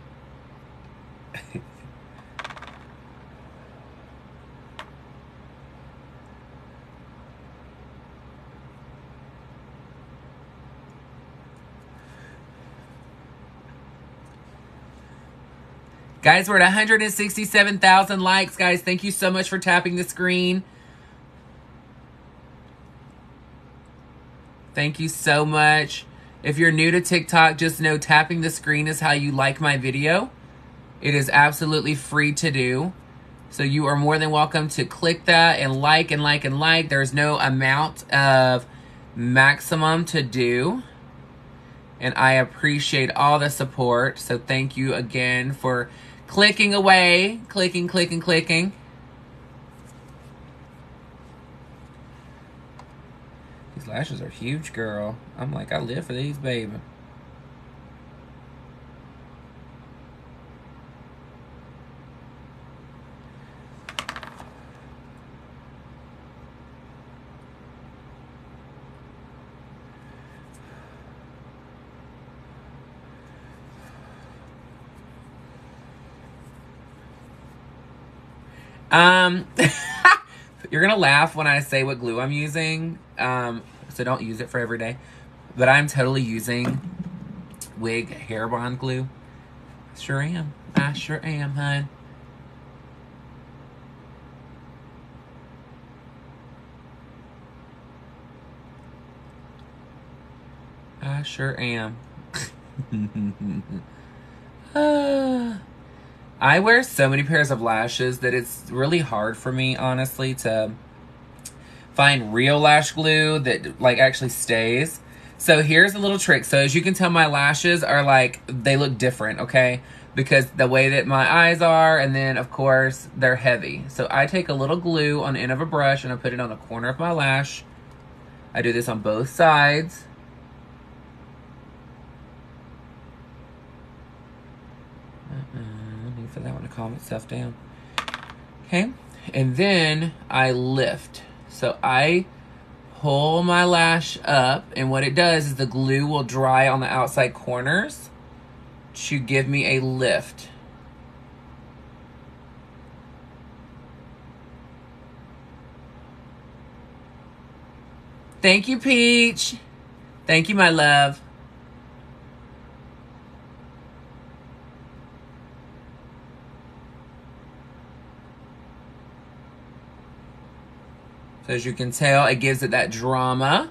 Guys, we're at 167,000 likes, guys. Thank you so much for tapping the screen. Thank you so much. If you're new to TikTok, just know tapping the screen is how you like my video. It is absolutely free to do. So you are more than welcome to click that and like and like and like. There's no amount of maximum to do. And I appreciate all the support. So thank you again for clicking away. Clicking, clicking, clicking. These lashes are huge, girl. I'm like, I live for these, baby. You're gonna laugh when I say what glue I'm using, so don't use it for every day. But I'm totally using Wig Hair Bond glue. Sure am. I sure am, hun. I sure am. I wear so many pairs of lashes that it's really hard for me, honestly, to find real lash glue that like actually stays. So here's a little trick. So as you can tell, my lashes are like, they look different, okay? Because the way that my eyes are, and then of course they're heavy. So I take a little glue on the end of a brush and I put it on the corner of my lash. I do this on both sides. Let me for that one to calm itself down. Okay, and then I lift. So I pull my lash up, and what it does is the glue will dry on the outside corners to give me a lift. Thank you, Peach. Thank you, my love. So as you can tell, it gives it that drama.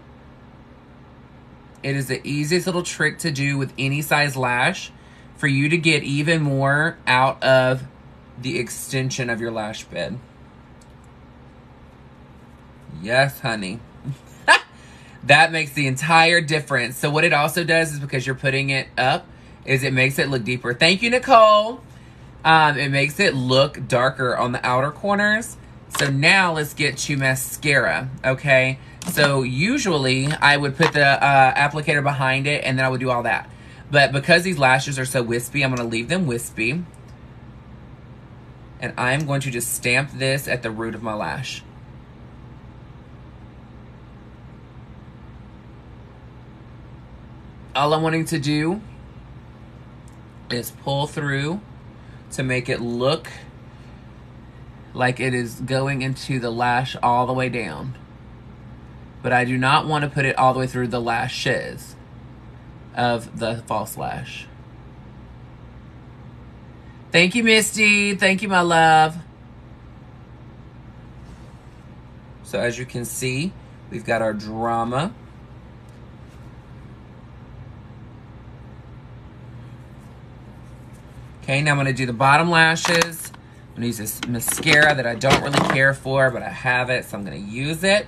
It is the easiest little trick to do with any size lash for you to get even more out of the extension of your lash bed. Yes, honey. That makes the entire difference. So what it also does is, because you're putting it up, is it makes it look deeper. Thank you, Nicole. It makes it look darker on the outer corners. So now let's get to mascara, okay? So usually I would put the applicator behind it and then I would do all that. But because these lashes are so wispy, I'm gonna leave them wispy. And I'm going to just stamp this at the root of my lash. All I'm wanting to do is pull through to make it look like it is going into the lash all the way down. But I do not want to put it all the way through the lashes of the false lash. Thank you, Misty. Thank you, my love. So as you can see, we've got our drama. Okay, now I'm going to do the bottom lashes. I'm going to use this mascara that I don't really care for, but I have it, so I'm going to use it.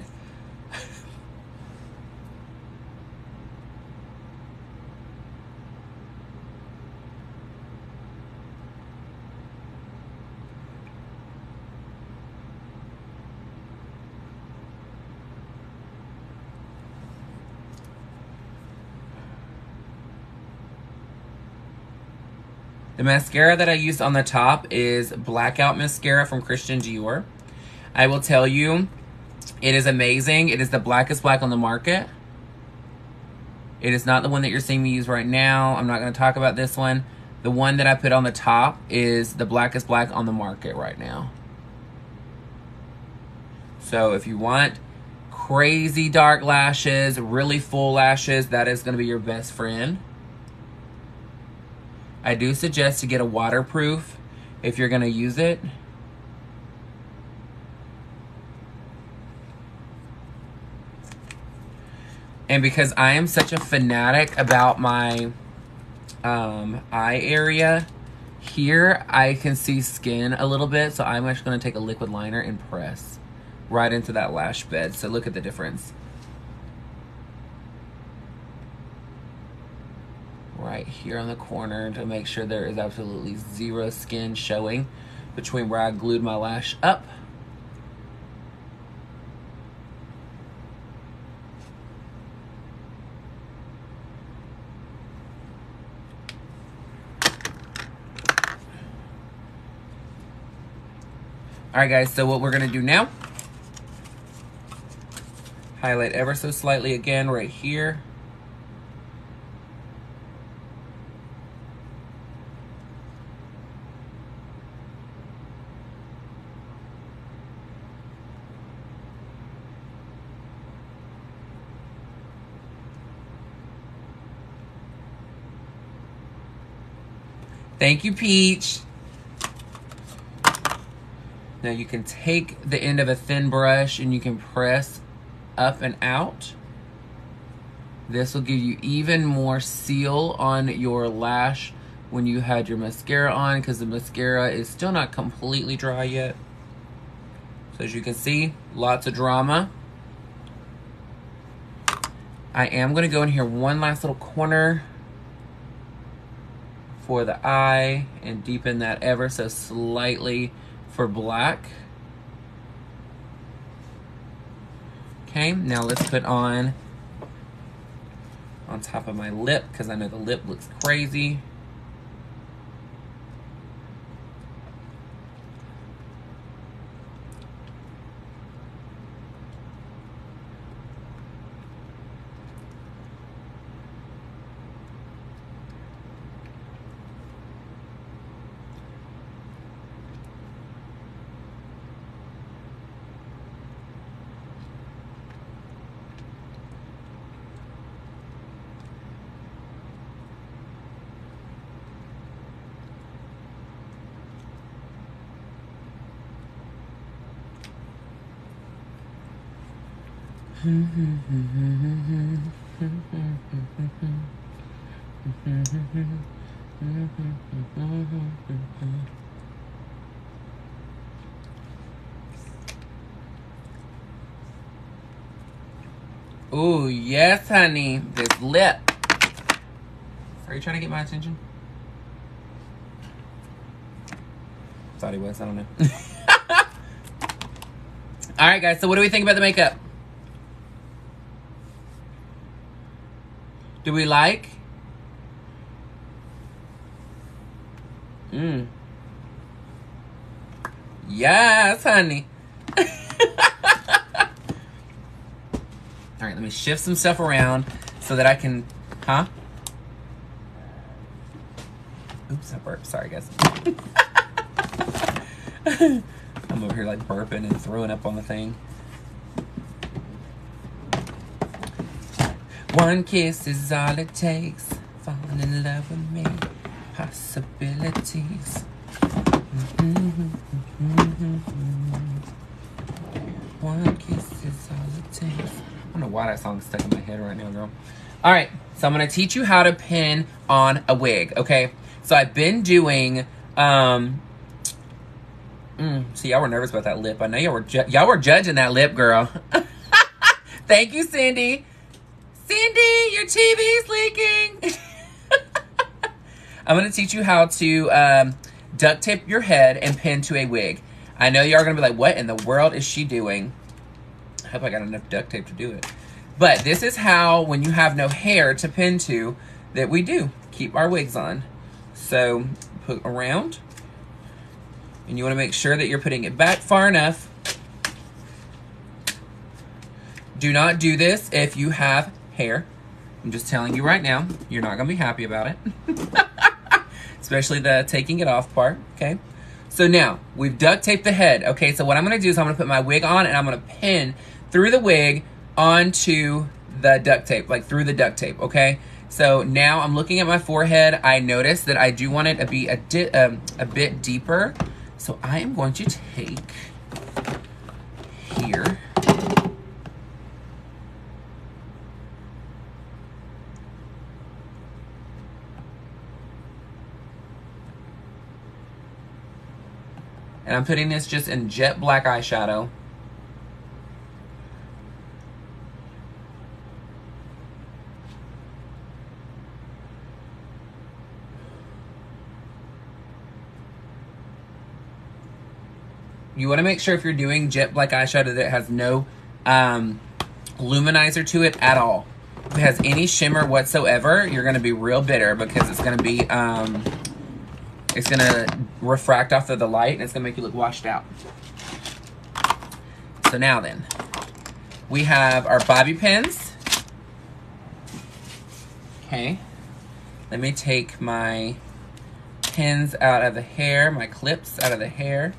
The mascara that I used on the top is Blackout Mascara from Christian Dior. I will tell you, it is amazing. It is the blackest black on the market. It is not the one that you're seeing me use right now. I'm not going to talk about this one. The one that I put on the top is the blackest black on the market right now. So if you want crazy dark lashes, really full lashes, that is going to be your best friend. I do suggest to get a waterproof if you're going to use it. And because I am such a fanatic about my eye area, here I can see skin a little bit. So I'm actually going to take a liquid liner and press right into that lash bed. So look at the difference. Right here on the corner to make sure there is absolutely zero skin showing between where I glued my lash up. All right, guys, so what we're gonna do now, highlight ever so slightly again right here. Thank you, Peach. Now you can take the end of a thin brush and you can press up and out. This will give you even more seal on your lash when you had your mascara on, because the mascara is still not completely dry yet. So as you can see, lots of drama. I am gonna go in here one last little corner for the eye and deepen that ever so slightly for black. Okay, now let's put on top of my lip, because I know the lip looks crazy. Oh, yes, honey. This lip. Are you trying to get my attention? Thought he was. I don't know. All right, guys. So what do we think about the makeup? Do we like? Yes, honey. All right, let me shift some stuff around so that I can, huh? Oops, I burped. Sorry, guys. I'm over here like burping and throwing up on the thing. One kiss is all it takes. Falling in love with me. Possibilities. One kiss is all it takes. I don't know why that song's stuck in my head right now, girl. All right, so I'm gonna teach you how to pin on a wig, okay? So I've been doing, see, y'all were nervous about that lip. I know y'all were judging that lip, girl. Thank you, Cindy. Cindy, your TV's leaking. I'm gonna teach you how to duct tape your head and pin to a wig. I know y'all are gonna be like, what in the world is she doing? I hope I got enough duct tape to do it. But this is how, when you have no hair to pin to, that we do keep our wigs on. So put around, and you wanna make sure that you're putting it back far enough. Do not do this if you have hair. I'm just telling you right now, you're not gonna be happy about it. Especially the taking it off part, okay? So now, we've duct taped the head, okay? So what I'm gonna do is I'm gonna put my wig on and I'm gonna pin through the wig onto the duct tape, like through the duct tape, okay? So now I'm looking at my forehead. I noticed that I do want it to be a bit deeper. So I am going to take here. And I'm putting this just in jet black eyeshadow. You want to make sure if you're doing jet black eyeshadow that it has no luminizer to it at all. If it has any shimmer whatsoever, you're going to be real bitter, because it's going to be, it's going to refract off of the light and it's going to make you look washed out. So now then, we have our bobby pins. Okay. Let me take my pins out of the hair, my clips out of the hair.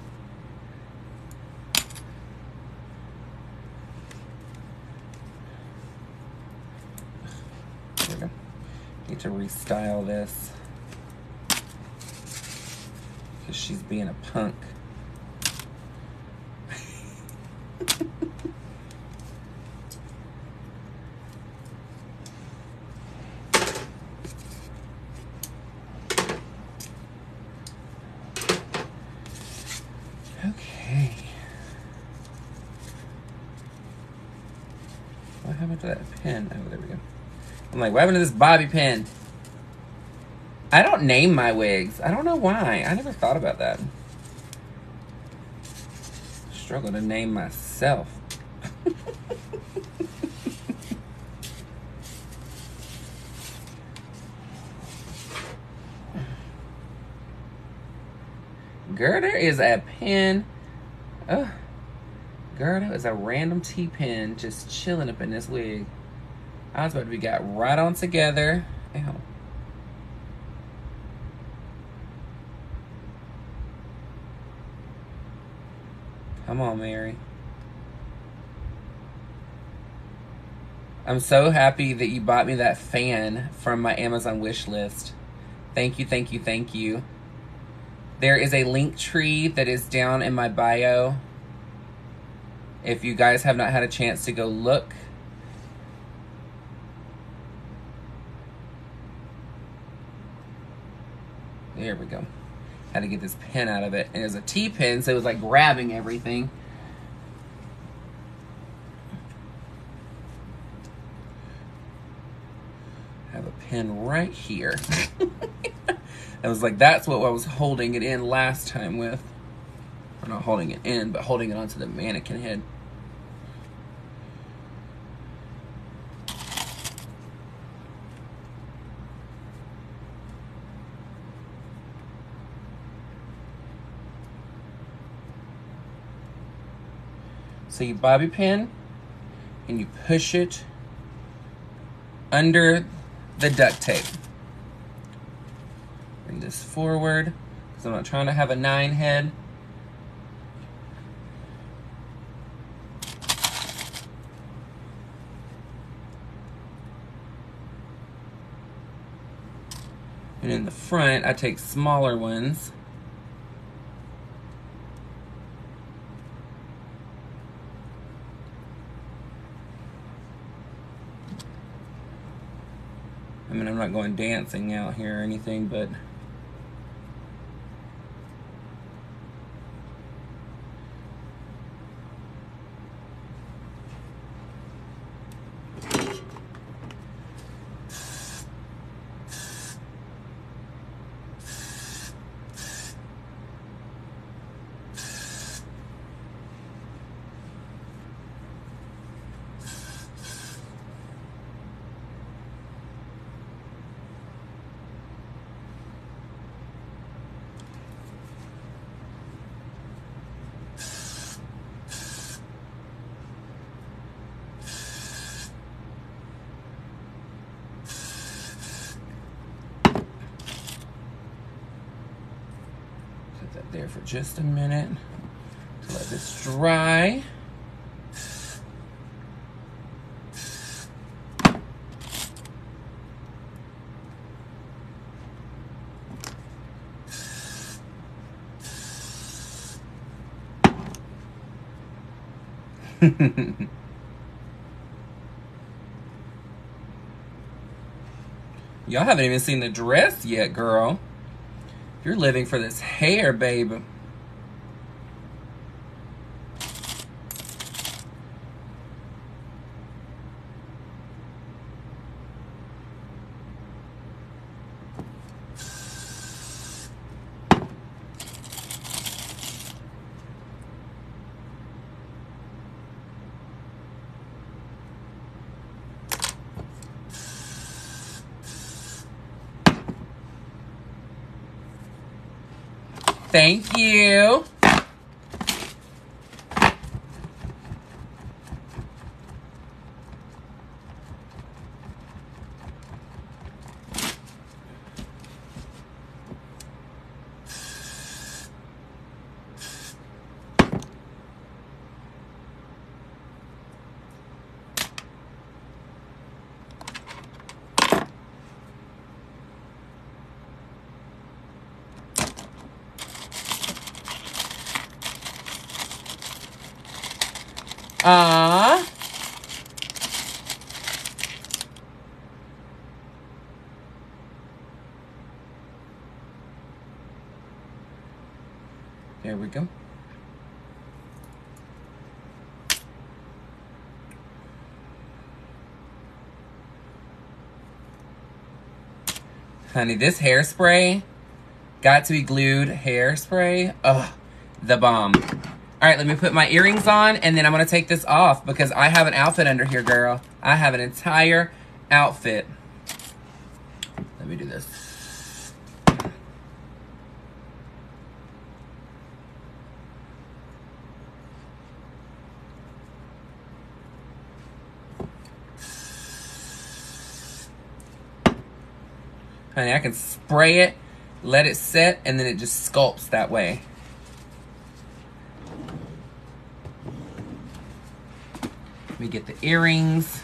There we go. Need to restyle this. because she's being a punk. Okay. What happened to that pen? Oh, there we go. I'm like, what happened to this bobby pin? I don't name my wigs. I don't know why. I never thought about that. Struggle to name myself. Gerda is a pin. Gerda is a random T-pin just chilling up in this wig. I was about to be got right on together. Ow. Come on, Mary. I'm so happy that you bought me that fan from my Amazon wish list. Thank you, thank you, thank you. There is a link tree that is down in my bio. If you guys have not had a chance to go look. There we go. Had to get this pin out of it. And it was a T-pin, so it was like grabbing everything. I have a pin right here. I was like, that's what I was holding it in last time with. Or not holding it in, but holding it onto the mannequin head. So you bobby pin and you push it under the duct tape. Bring this forward because I'm not trying to have a 9 head. And in the front, I take smaller ones. I mean, I'm not going dancing out here or anything, but that there for just a minute to let this dry. Y'all haven't even seen the dress yet, girl. You're living for this hair, babe. Thank you. Aww. There we go. Honey, this hairspray, got to be glued hairspray. Ugh, the bomb. All right, let me put my earrings on, and then I'm going to take this off because I have an outfit under here, girl. I have an entire outfit. Let me do this. Honey, I can spray it, let it set, and then it just sculpts that way. Let me get the earrings.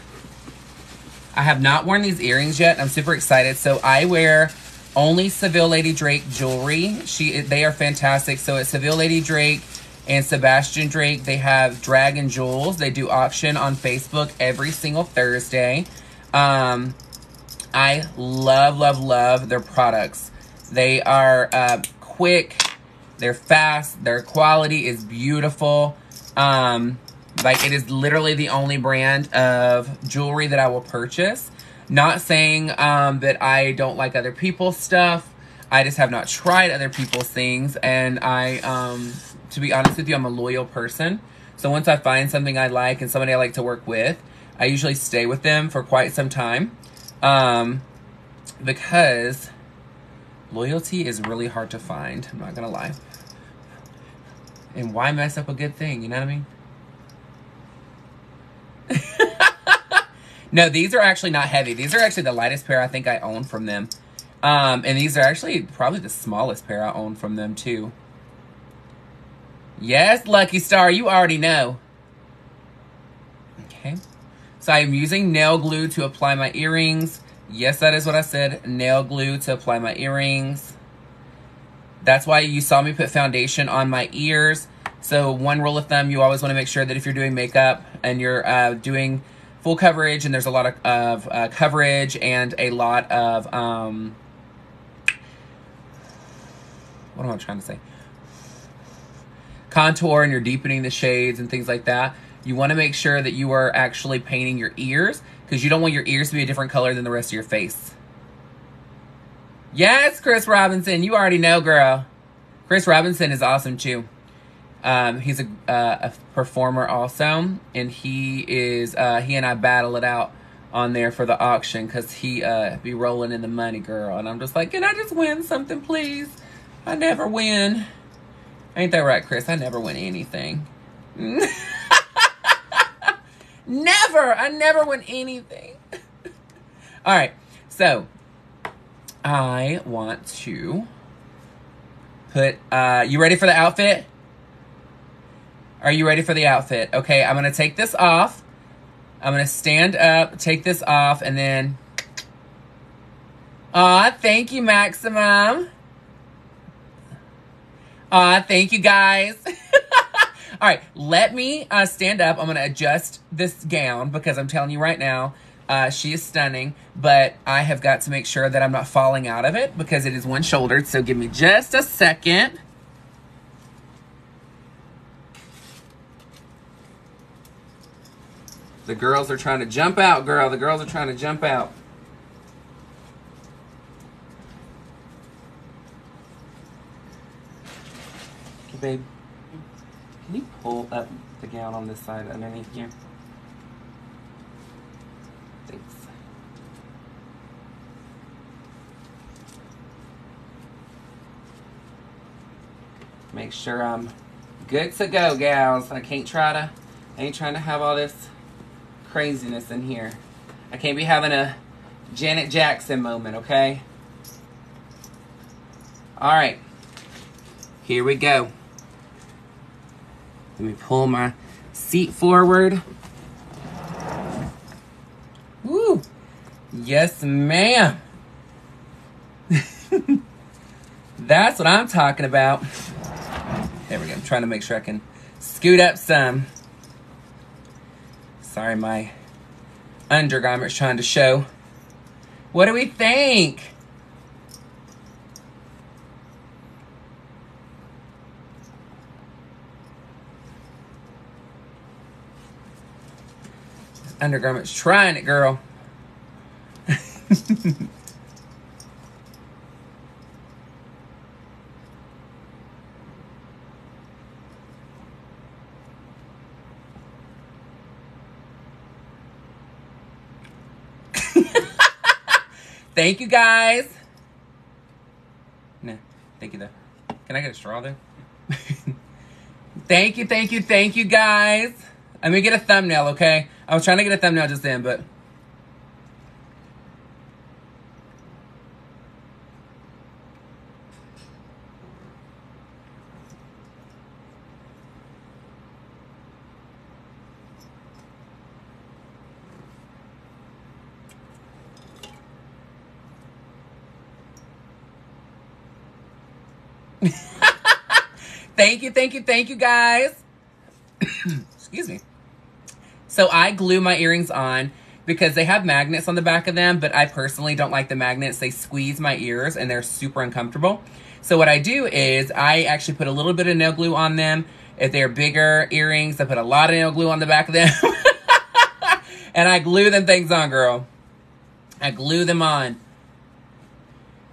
I have not worn these earrings yet. I'm super excited. So I wear only Seville Lady Drake jewelry. They are fantastic. So at Seville Lady Drake and Sebastian Drake, they have Dragon Jewels. They do auction on Facebook every single Thursday. I love, love, love their products. They are quick, they're fast, their quality is beautiful. Like, it is literally the only brand of jewelry that I will purchase. Not saying that I don't like other people's stuff. I just have not tried other people's things. And to be honest with you, I'm a loyal person. So once I find something I like and somebody I like to work with, I usually stay with them for quite some time. Because loyalty is really hard to find. I'm not gonna lie. And why mess up a good thing? You know what I mean? No, these are actually not heavy. These are actually the lightest pair I think I own from them. And these are actually probably the smallest pair I own from them too. Yes, Lucky Star, you already know. Okay. So I'm using nail glue to apply my earrings. Yes, that is what I said. Nail glue to apply my earrings. That's why you saw me put foundation on my ears. So one rule of thumb, you always want to make sure that if you're doing makeup and you're doing full coverage and there's a lot of coverage and a lot of, what am I trying to say? Contour, and you're deepening the shades and things like that. You want to make sure that you are actually painting your ears, because you don't want your ears to be a different color than the rest of your face. Yes, Chris Robinson. You already know, girl. Chris Robinson is awesome, too. He's a performer also, and he and I battle it out on there for the auction, because he be rolling in the money, girl. And I'm just like, can I just win something, please? I never win. Ain't that right, Chris? I never win anything. Never. I never win anything. All right. So I want to put, you ready for the outfit? Are you ready for the outfit? Okay. I'm going to take this off. I'm going to stand up, take this off, and then, aw, thank you, Maximum. Aw, thank you, guys. All right, let me stand up. I'm going to adjust this gown because I'm telling you right now, she is stunning. But I have got to make sure that I'm not falling out of it because it is one-shouldered. So give me just a second. The girls are trying to jump out, girl. The girls are trying to jump out. Okay, babe. Can you pull up the gown on this side underneath here? Thanks. Make sure I'm good to go, gals. I ain't trying to have all this craziness in here. I can't be having a Janet Jackson moment, okay? All right. Here we go. Let me pull my seat forward. Woo! Yes, ma'am. That's what I'm talking about. There we go. I'm trying to make sure I can scoot up some. Sorry, my undergarment's trying to show. What do we think? Undergarment's trying it, girl. Thank you, guys. No, thank you, though. Can I get a straw, though? Thank you, thank you, thank you, guys. Let me get a thumbnail, okay? I was trying to get a thumbnail just then, but... Thank you, thank you, thank you, guys. Excuse me. So I glue my earrings on because they have magnets on the back of them, but I personally don't like the magnets. They squeeze my ears and they're super uncomfortable. So what I do is I actually put a little bit of nail glue on them. If they're bigger earrings, I put a lot of nail glue on the back of them. And I glue them things on, girl. I glue them on.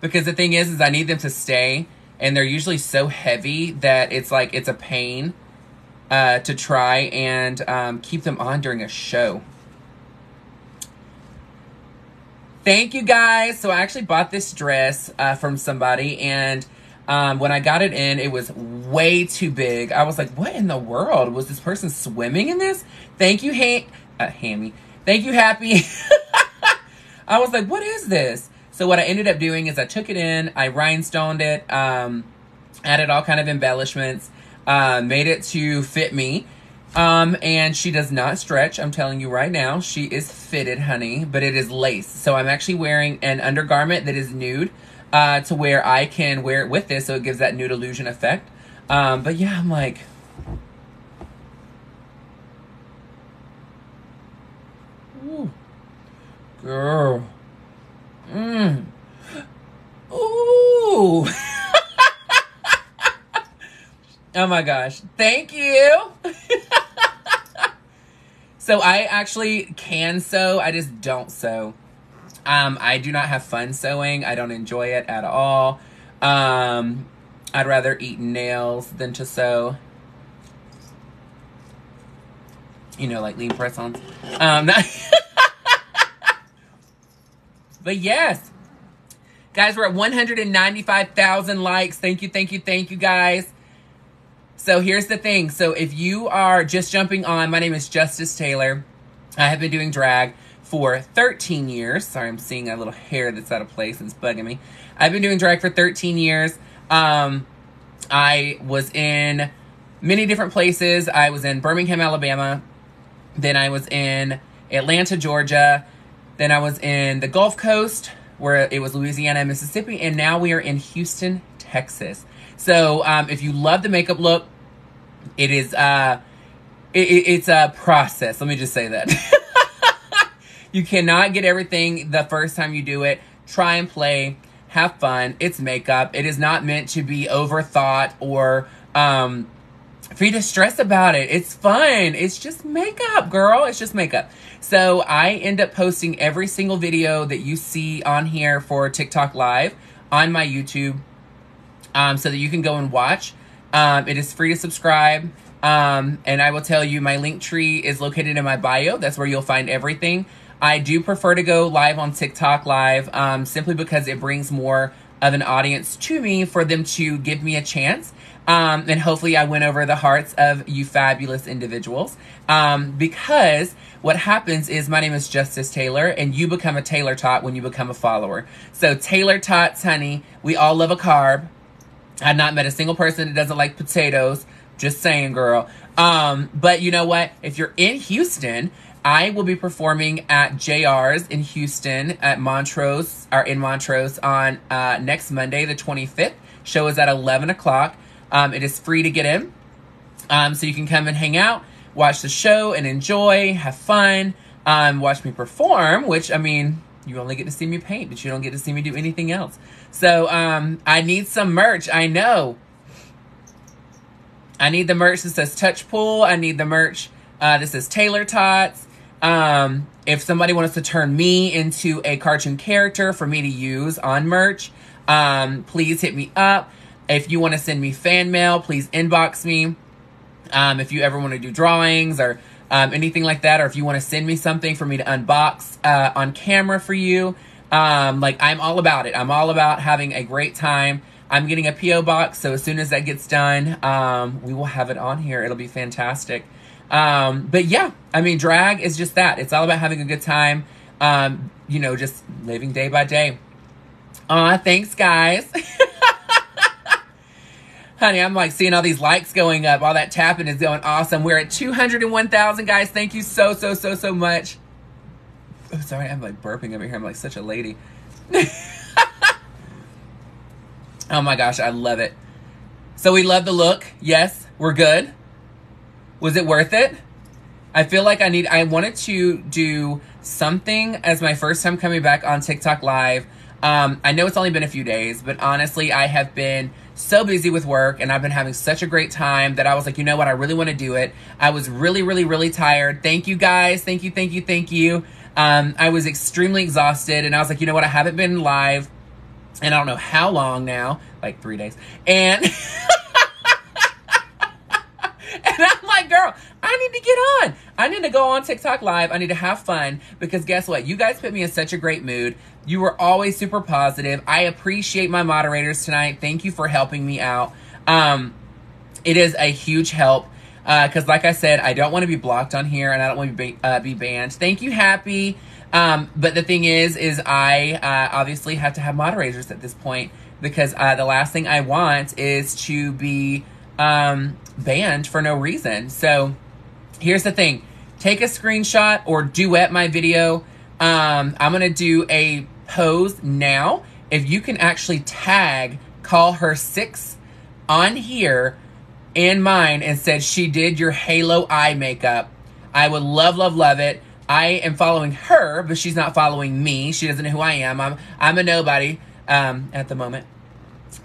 Because the thing is I need them to stay. And they're usually so heavy that it's like it's a pain to try and keep them on during a show. Thank you, guys. So I actually bought this dress from somebody. And when I got it in, it was way too big. I was like, what in the world? Was this person swimming in this? Thank you, Hammy. Thank you, Happy. I was like, what is this? So what I ended up doing is I took it in, I rhinestoned it, added all kind of embellishments, made it to fit me. And she does not stretch. I'm telling you right now, she is fitted, honey, but it is lace. So I'm actually wearing an undergarment that is nude, to where I can wear it with this. So it gives that nude illusion effect. But yeah, I'm like, ooh, girl. Ooh. Oh my gosh. Thank you. So I actually can sew. I just don't sew. I do not have fun sewing. I don't enjoy it at all. I'd rather eat nails than to sew. You know, like lean press-ons. But yes, guys, we're at 195,000 likes. Thank you, thank you, thank you, guys. So here's the thing. So if you are just jumping on, my name is Justice Taylor. I have been doing drag for 13 years. Sorry, I'm seeing a little hair that's out of place and it's bugging me. I've been doing drag for 13 years. I was in many different places. I was in Birmingham, Alabama. Then I was in Atlanta, Georgia. Then I was in the Gulf Coast, where it was Louisiana and Mississippi, and now we are in Houston, Texas. So if you love the makeup look, it is it's a process. Let me just say that. You cannot get everything the first time you do it. Try and play, have fun. It's makeup. It is not meant to be overthought or for you to stress about it. It's fun. It's just makeup, girl. It's just makeup. So I end up posting every single video that you see on here for TikTok Live on my YouTube, so that you can go and watch. It is free to subscribe. And I will tell you, my link tree is located in my bio. That's where you'll find everything. I do prefer to go live on TikTok Live, simply because it brings more of an audience to me for them to give me a chance. And hopefully I win over the hearts of you fabulous individuals. Because what happens is my name is Justice Taylor, and you become a Taylor Tot when you become a follower. So Taylor Tots, honey, we all love a carb. I've not met a single person that doesn't like potatoes. Just saying, girl. But you know what? If you're in Houston, I will be performing at JR's in Houston at Montrose, or in Montrose on next Monday, the 25th. Show is at 11 o'clock. It is free to get in. So you can come and hang out. watch the show and enjoy, have fun, watch me perform, which, I mean, you only get to see me paint, but you don't get to see me do anything else. So, I need some merch. I know. I need the merch that says Touch Pool. I need the merch that says Taylor Tots. If somebody wants to turn me into a cartoon character for me to use on merch, please hit me up. If you want to send me fan mail, please inbox me. If you ever want to do drawings or anything like that, or if you want to send me something for me to unbox on camera for you, like, I'm all about it. I'm all about having a great time. I'm getting a P.O. box, so as soon as that gets done, we will have it on here. It'll be fantastic. But yeah, I mean, drag is just that. It's all about having a good time, you know, just living day by day. Aw, thanks, guys. Honey, I'm like seeing all these likes going up. All that tapping is going awesome. We're at 201,000, guys. Thank you so much. Oh, sorry, I'm like burping over here. I'm like such a lady. Oh my gosh, I love it. So we love the look. Yes, we're good. Was it worth it? I feel like I wanted to do something as my first time coming back on TikTok Live. I know it's only been a few days, but honestly, I have been so busy with work and I've been having such a great time that I was like, you know what? I really want to do it. I was really tired. Thank you, guys. Thank you. I was extremely exhausted and I was like, you know what? I haven't been live and I don't know how long now, like 3 days. And, and I'm like, girl, I need to get on. I need to go on TikTok Live. I need to have fun because guess what? You guys put me in such a great mood. You were always super positive. I appreciate my moderators tonight. Thank you for helping me out. It is a huge help because like I said, I don't want to be blocked on here and I don't want to be banned. Thank you, Happy. But the thing is I obviously have to have moderators at this point because the last thing I want is to be banned for no reason. So here's the thing. Take a screenshot or duet my video. I'm going to do a pose now. If you can actually tag Call Her 6 on here and mine and said she did your halo eye makeup, I would love it. I am following her, but she's not following me. She doesn't know who I am. I'm a nobody at the moment.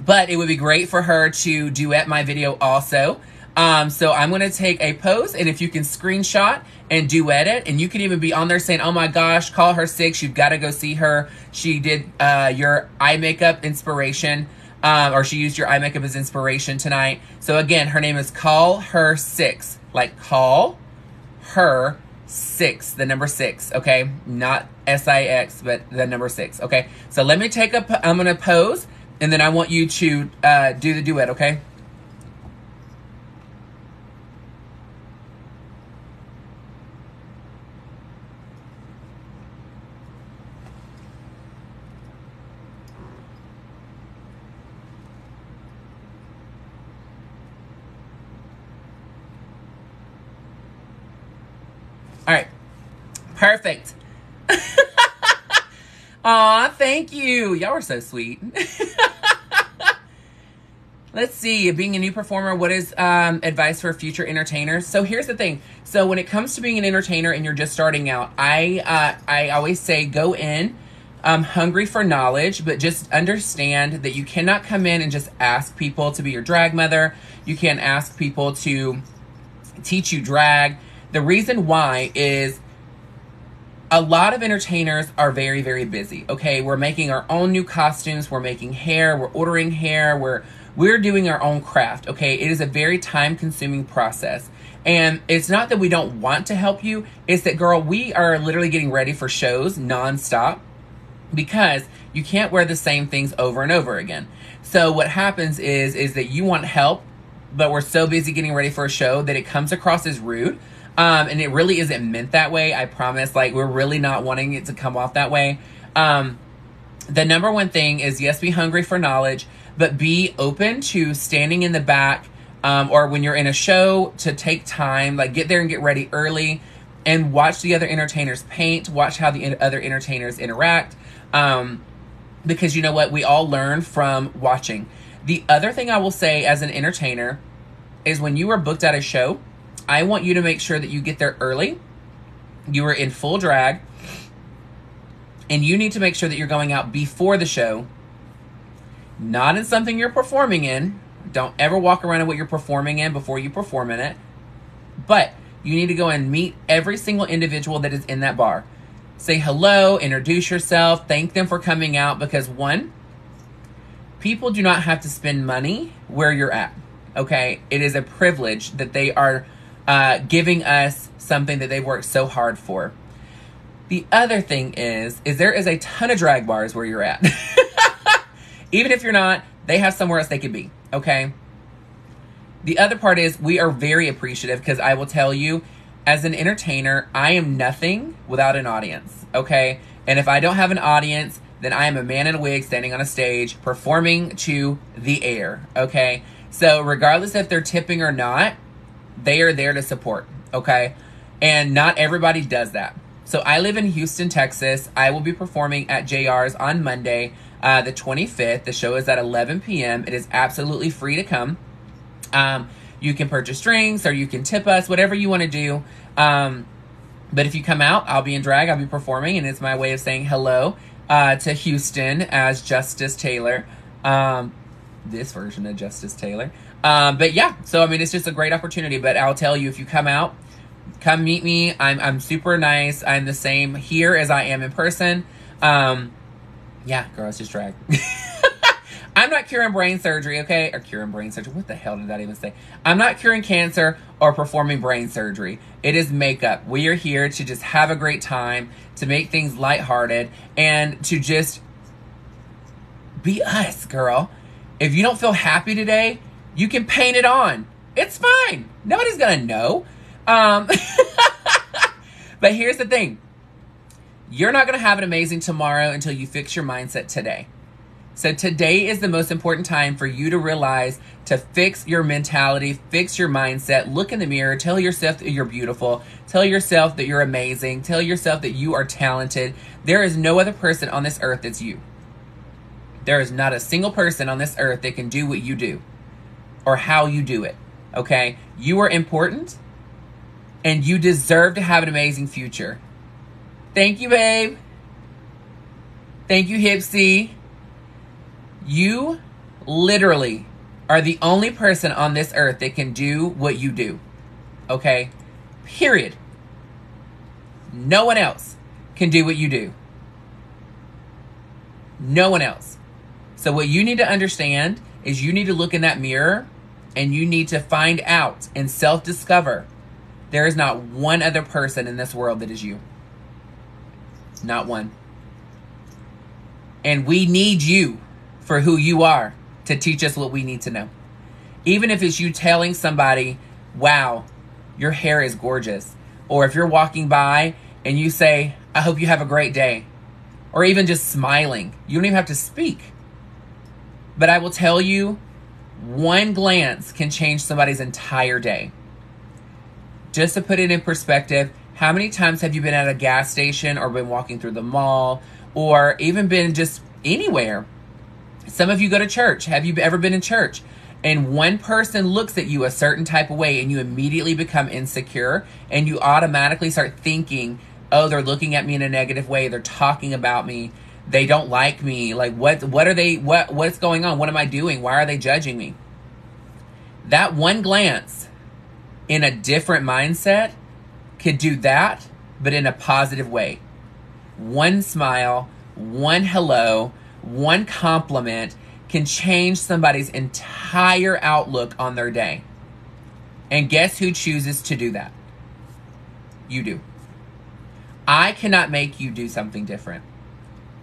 But it would be great for her to duet my video also. So I'm going to take a pose, and if you can screenshot and duet it, and you can even be on there saying, oh my gosh, Call Her 6, you've got to go see her. She did your eye makeup inspiration, or she used your eye makeup as inspiration tonight. So again, her name is Call Her 6, like Call Her 6, the number 6, okay? Not S-I-X, but the number 6, okay? So let me take I'm going to pose, and then I want you to do the duet, okay? All right. Perfect. Aw, thank you. Y'all are so sweet. Let's see. Being a new performer, what is advice for future entertainers? So here's the thing. So when it comes to being an entertainer and you're just starting out, I always say go in hungry for knowledge, but just understand that you cannot come in and just ask people to be your drag mother. You can't ask people to teach you drag. The reason why is a lot of entertainers are very, very busy, okay? We're making our own new costumes. We're making hair. We're ordering hair. We're doing our own craft, okay? It is a very time-consuming process. And it's not that we don't want to help you. It's that, girl, we are literally getting ready for shows nonstop because you can't wear the same things over and over again. So what happens is that you want help, but we're so busy getting ready for a show that it comes across as rude. And it really isn't meant that way. I promise. Like, we're really not wanting it to come off that way. The number one thing is, yes, be hungry for knowledge, but be open to standing in the back, or when you're in a show, to take time, like get there and get ready early and watch the other entertainers paint, watch how the other entertainers interact. Because you know what? We all learn from watching. The other thing I will say as an entertainer is when you are booked at a show, I want you to make sure that you get there early. You are in full drag. And you need to make sure that you're going out before the show. Not in something you're performing in. Don't ever walk around in what you're performing in before you perform in it. But you need to go and meet every single individual that is in that bar. Say hello, introduce yourself, thank them for coming out. Because one, people do not have to spend money where you're at. Okay? It is a privilege that they are giving us something that they've worked so hard for. The other thing is there is a ton of drag bars where you're at. Even if you're not, they have somewhere else they could be, okay? The other part is we are very appreciative because I will tell you, as an entertainer, I am nothing without an audience, okay? And if I don't have an audience, then I am a man in a wig standing on a stage performing to the air, okay? So regardless if they're tipping or not, they are there to support, okay? And not everybody does that. So I live in Houston, Texas. I will be performing at JR's on Monday, the 25th. The show is at 11 p.m. It is absolutely free to come. You can purchase drinks or you can tip us, whatever you want to do. But if you come out, I'll be in drag. I'll be performing, and it's my way of saying hello to Houston as Justice Taylor. This version of Justice Taylor. But yeah, so I mean, it's just a great opportunity. But I'll tell you, if you come out, come meet me. I'm super nice. I'm the same here as I am in person. Yeah, girl, it's just drag. I'm not curing brain surgery, okay? Or curing brain surgery. What the hell did that even say? I'm not curing cancer or performing brain surgery. It is makeup. We are here to just have a great time, to make things lighthearted, and to just be us, girl. If you don't feel happy today, you can paint it on. It's fine. Nobody's gonna know. But here's the thing. You're not going to have an amazing tomorrow until you fix your mindset today. So today is the most important time for you to realize to fix your mentality, fix your mindset, look in the mirror, tell yourself that you're beautiful, tell yourself that you're amazing, tell yourself that you are talented. There is no other person on this earth that's you. There is not a single person on this earth that can do what you do or how you do it. Okay? You are important. And you deserve to have an amazing future. Thank you, babe. Thank you, Hipsy. You literally are the only person on this earth that can do what you do. Okay? Period. No one else can do what you do. No one else. So what you need to understand is you need to look in that mirror and you need to find out and self-discover there is not one other person in this world that is you. Not one. And we need you for who you are to teach us what we need to know. Even if it's you telling somebody, wow, your hair is gorgeous. Or if you're walking by and you say, I hope you have a great day. Or even just smiling. You don't even have to speak. But I will tell you, one glance can change somebody's entire day. Just to put it in perspective, how many times have you been at a gas station or been walking through the mall or even been just anywhere? Some of you go to church. Have you ever been in church? And one person looks at you a certain type of way and you immediately become insecure and you automatically start thinking, oh, they're looking at me in a negative way. They're talking about me. They don't like me. Like, what's going on? What am I doing? Why are they judging me? That one glance in a different mindset could do that, but in a positive way. One smile, one hello, one compliment can change somebody's entire outlook on their day. And guess who chooses to do that? You do. I cannot make you do something different.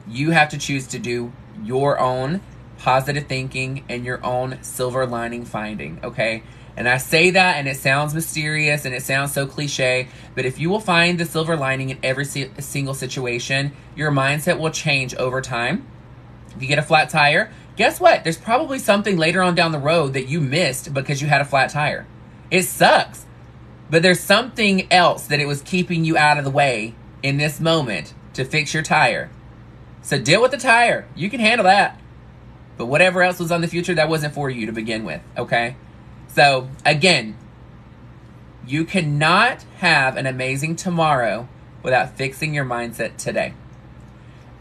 You have to choose to do your own positive thinking and your own silver lining finding, okay? And I say that and it sounds mysterious and it sounds so cliche, but if you will find the silver lining in every single situation, your mindset will change over time. If you get a flat tire, guess what? There's probably something later on down the road that you missed because you had a flat tire. It sucks, but there's something else that it was keeping you out of the way in this moment to fix your tire. So deal with the tire. You can handle that. But whatever else was on the future, that wasn't for you to begin with, okay? So, again, You cannot have an amazing tomorrow without fixing your mindset today.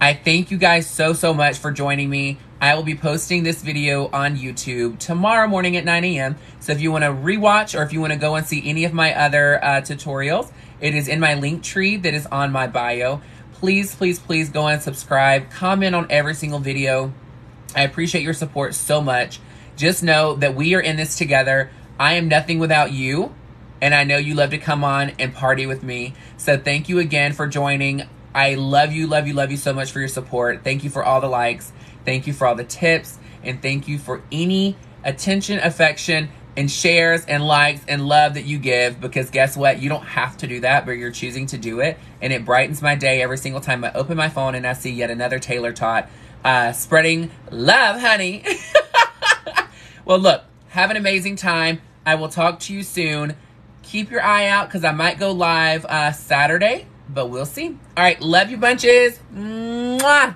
I thank you guys so much for joining me. I will be posting this video on YouTube tomorrow morning at 9 a.m. So if you want to rewatch or if you want to go and see any of my other tutorials, it is in my link tree that is on my bio. Please go and subscribe. Comment on every single video. I appreciate your support so much. Just know that we are in this together. I am nothing without you. And I know you love to come on and party with me. So thank you again for joining. I love you so much for your support. Thank you for all the likes. Thank you for all the tips. And thank you for any attention, affection, and shares and likes and love that you give. Because guess what? You don't have to do that, but you're choosing to do it. And it brightens my day every single time I open my phone and I see yet another Taylor Tot spreading love, honey. Well, look, have an amazing time. I will talk to you soon. Keep your eye out because I might go live Saturday, but we'll see. All right, love you bunches. Mwah.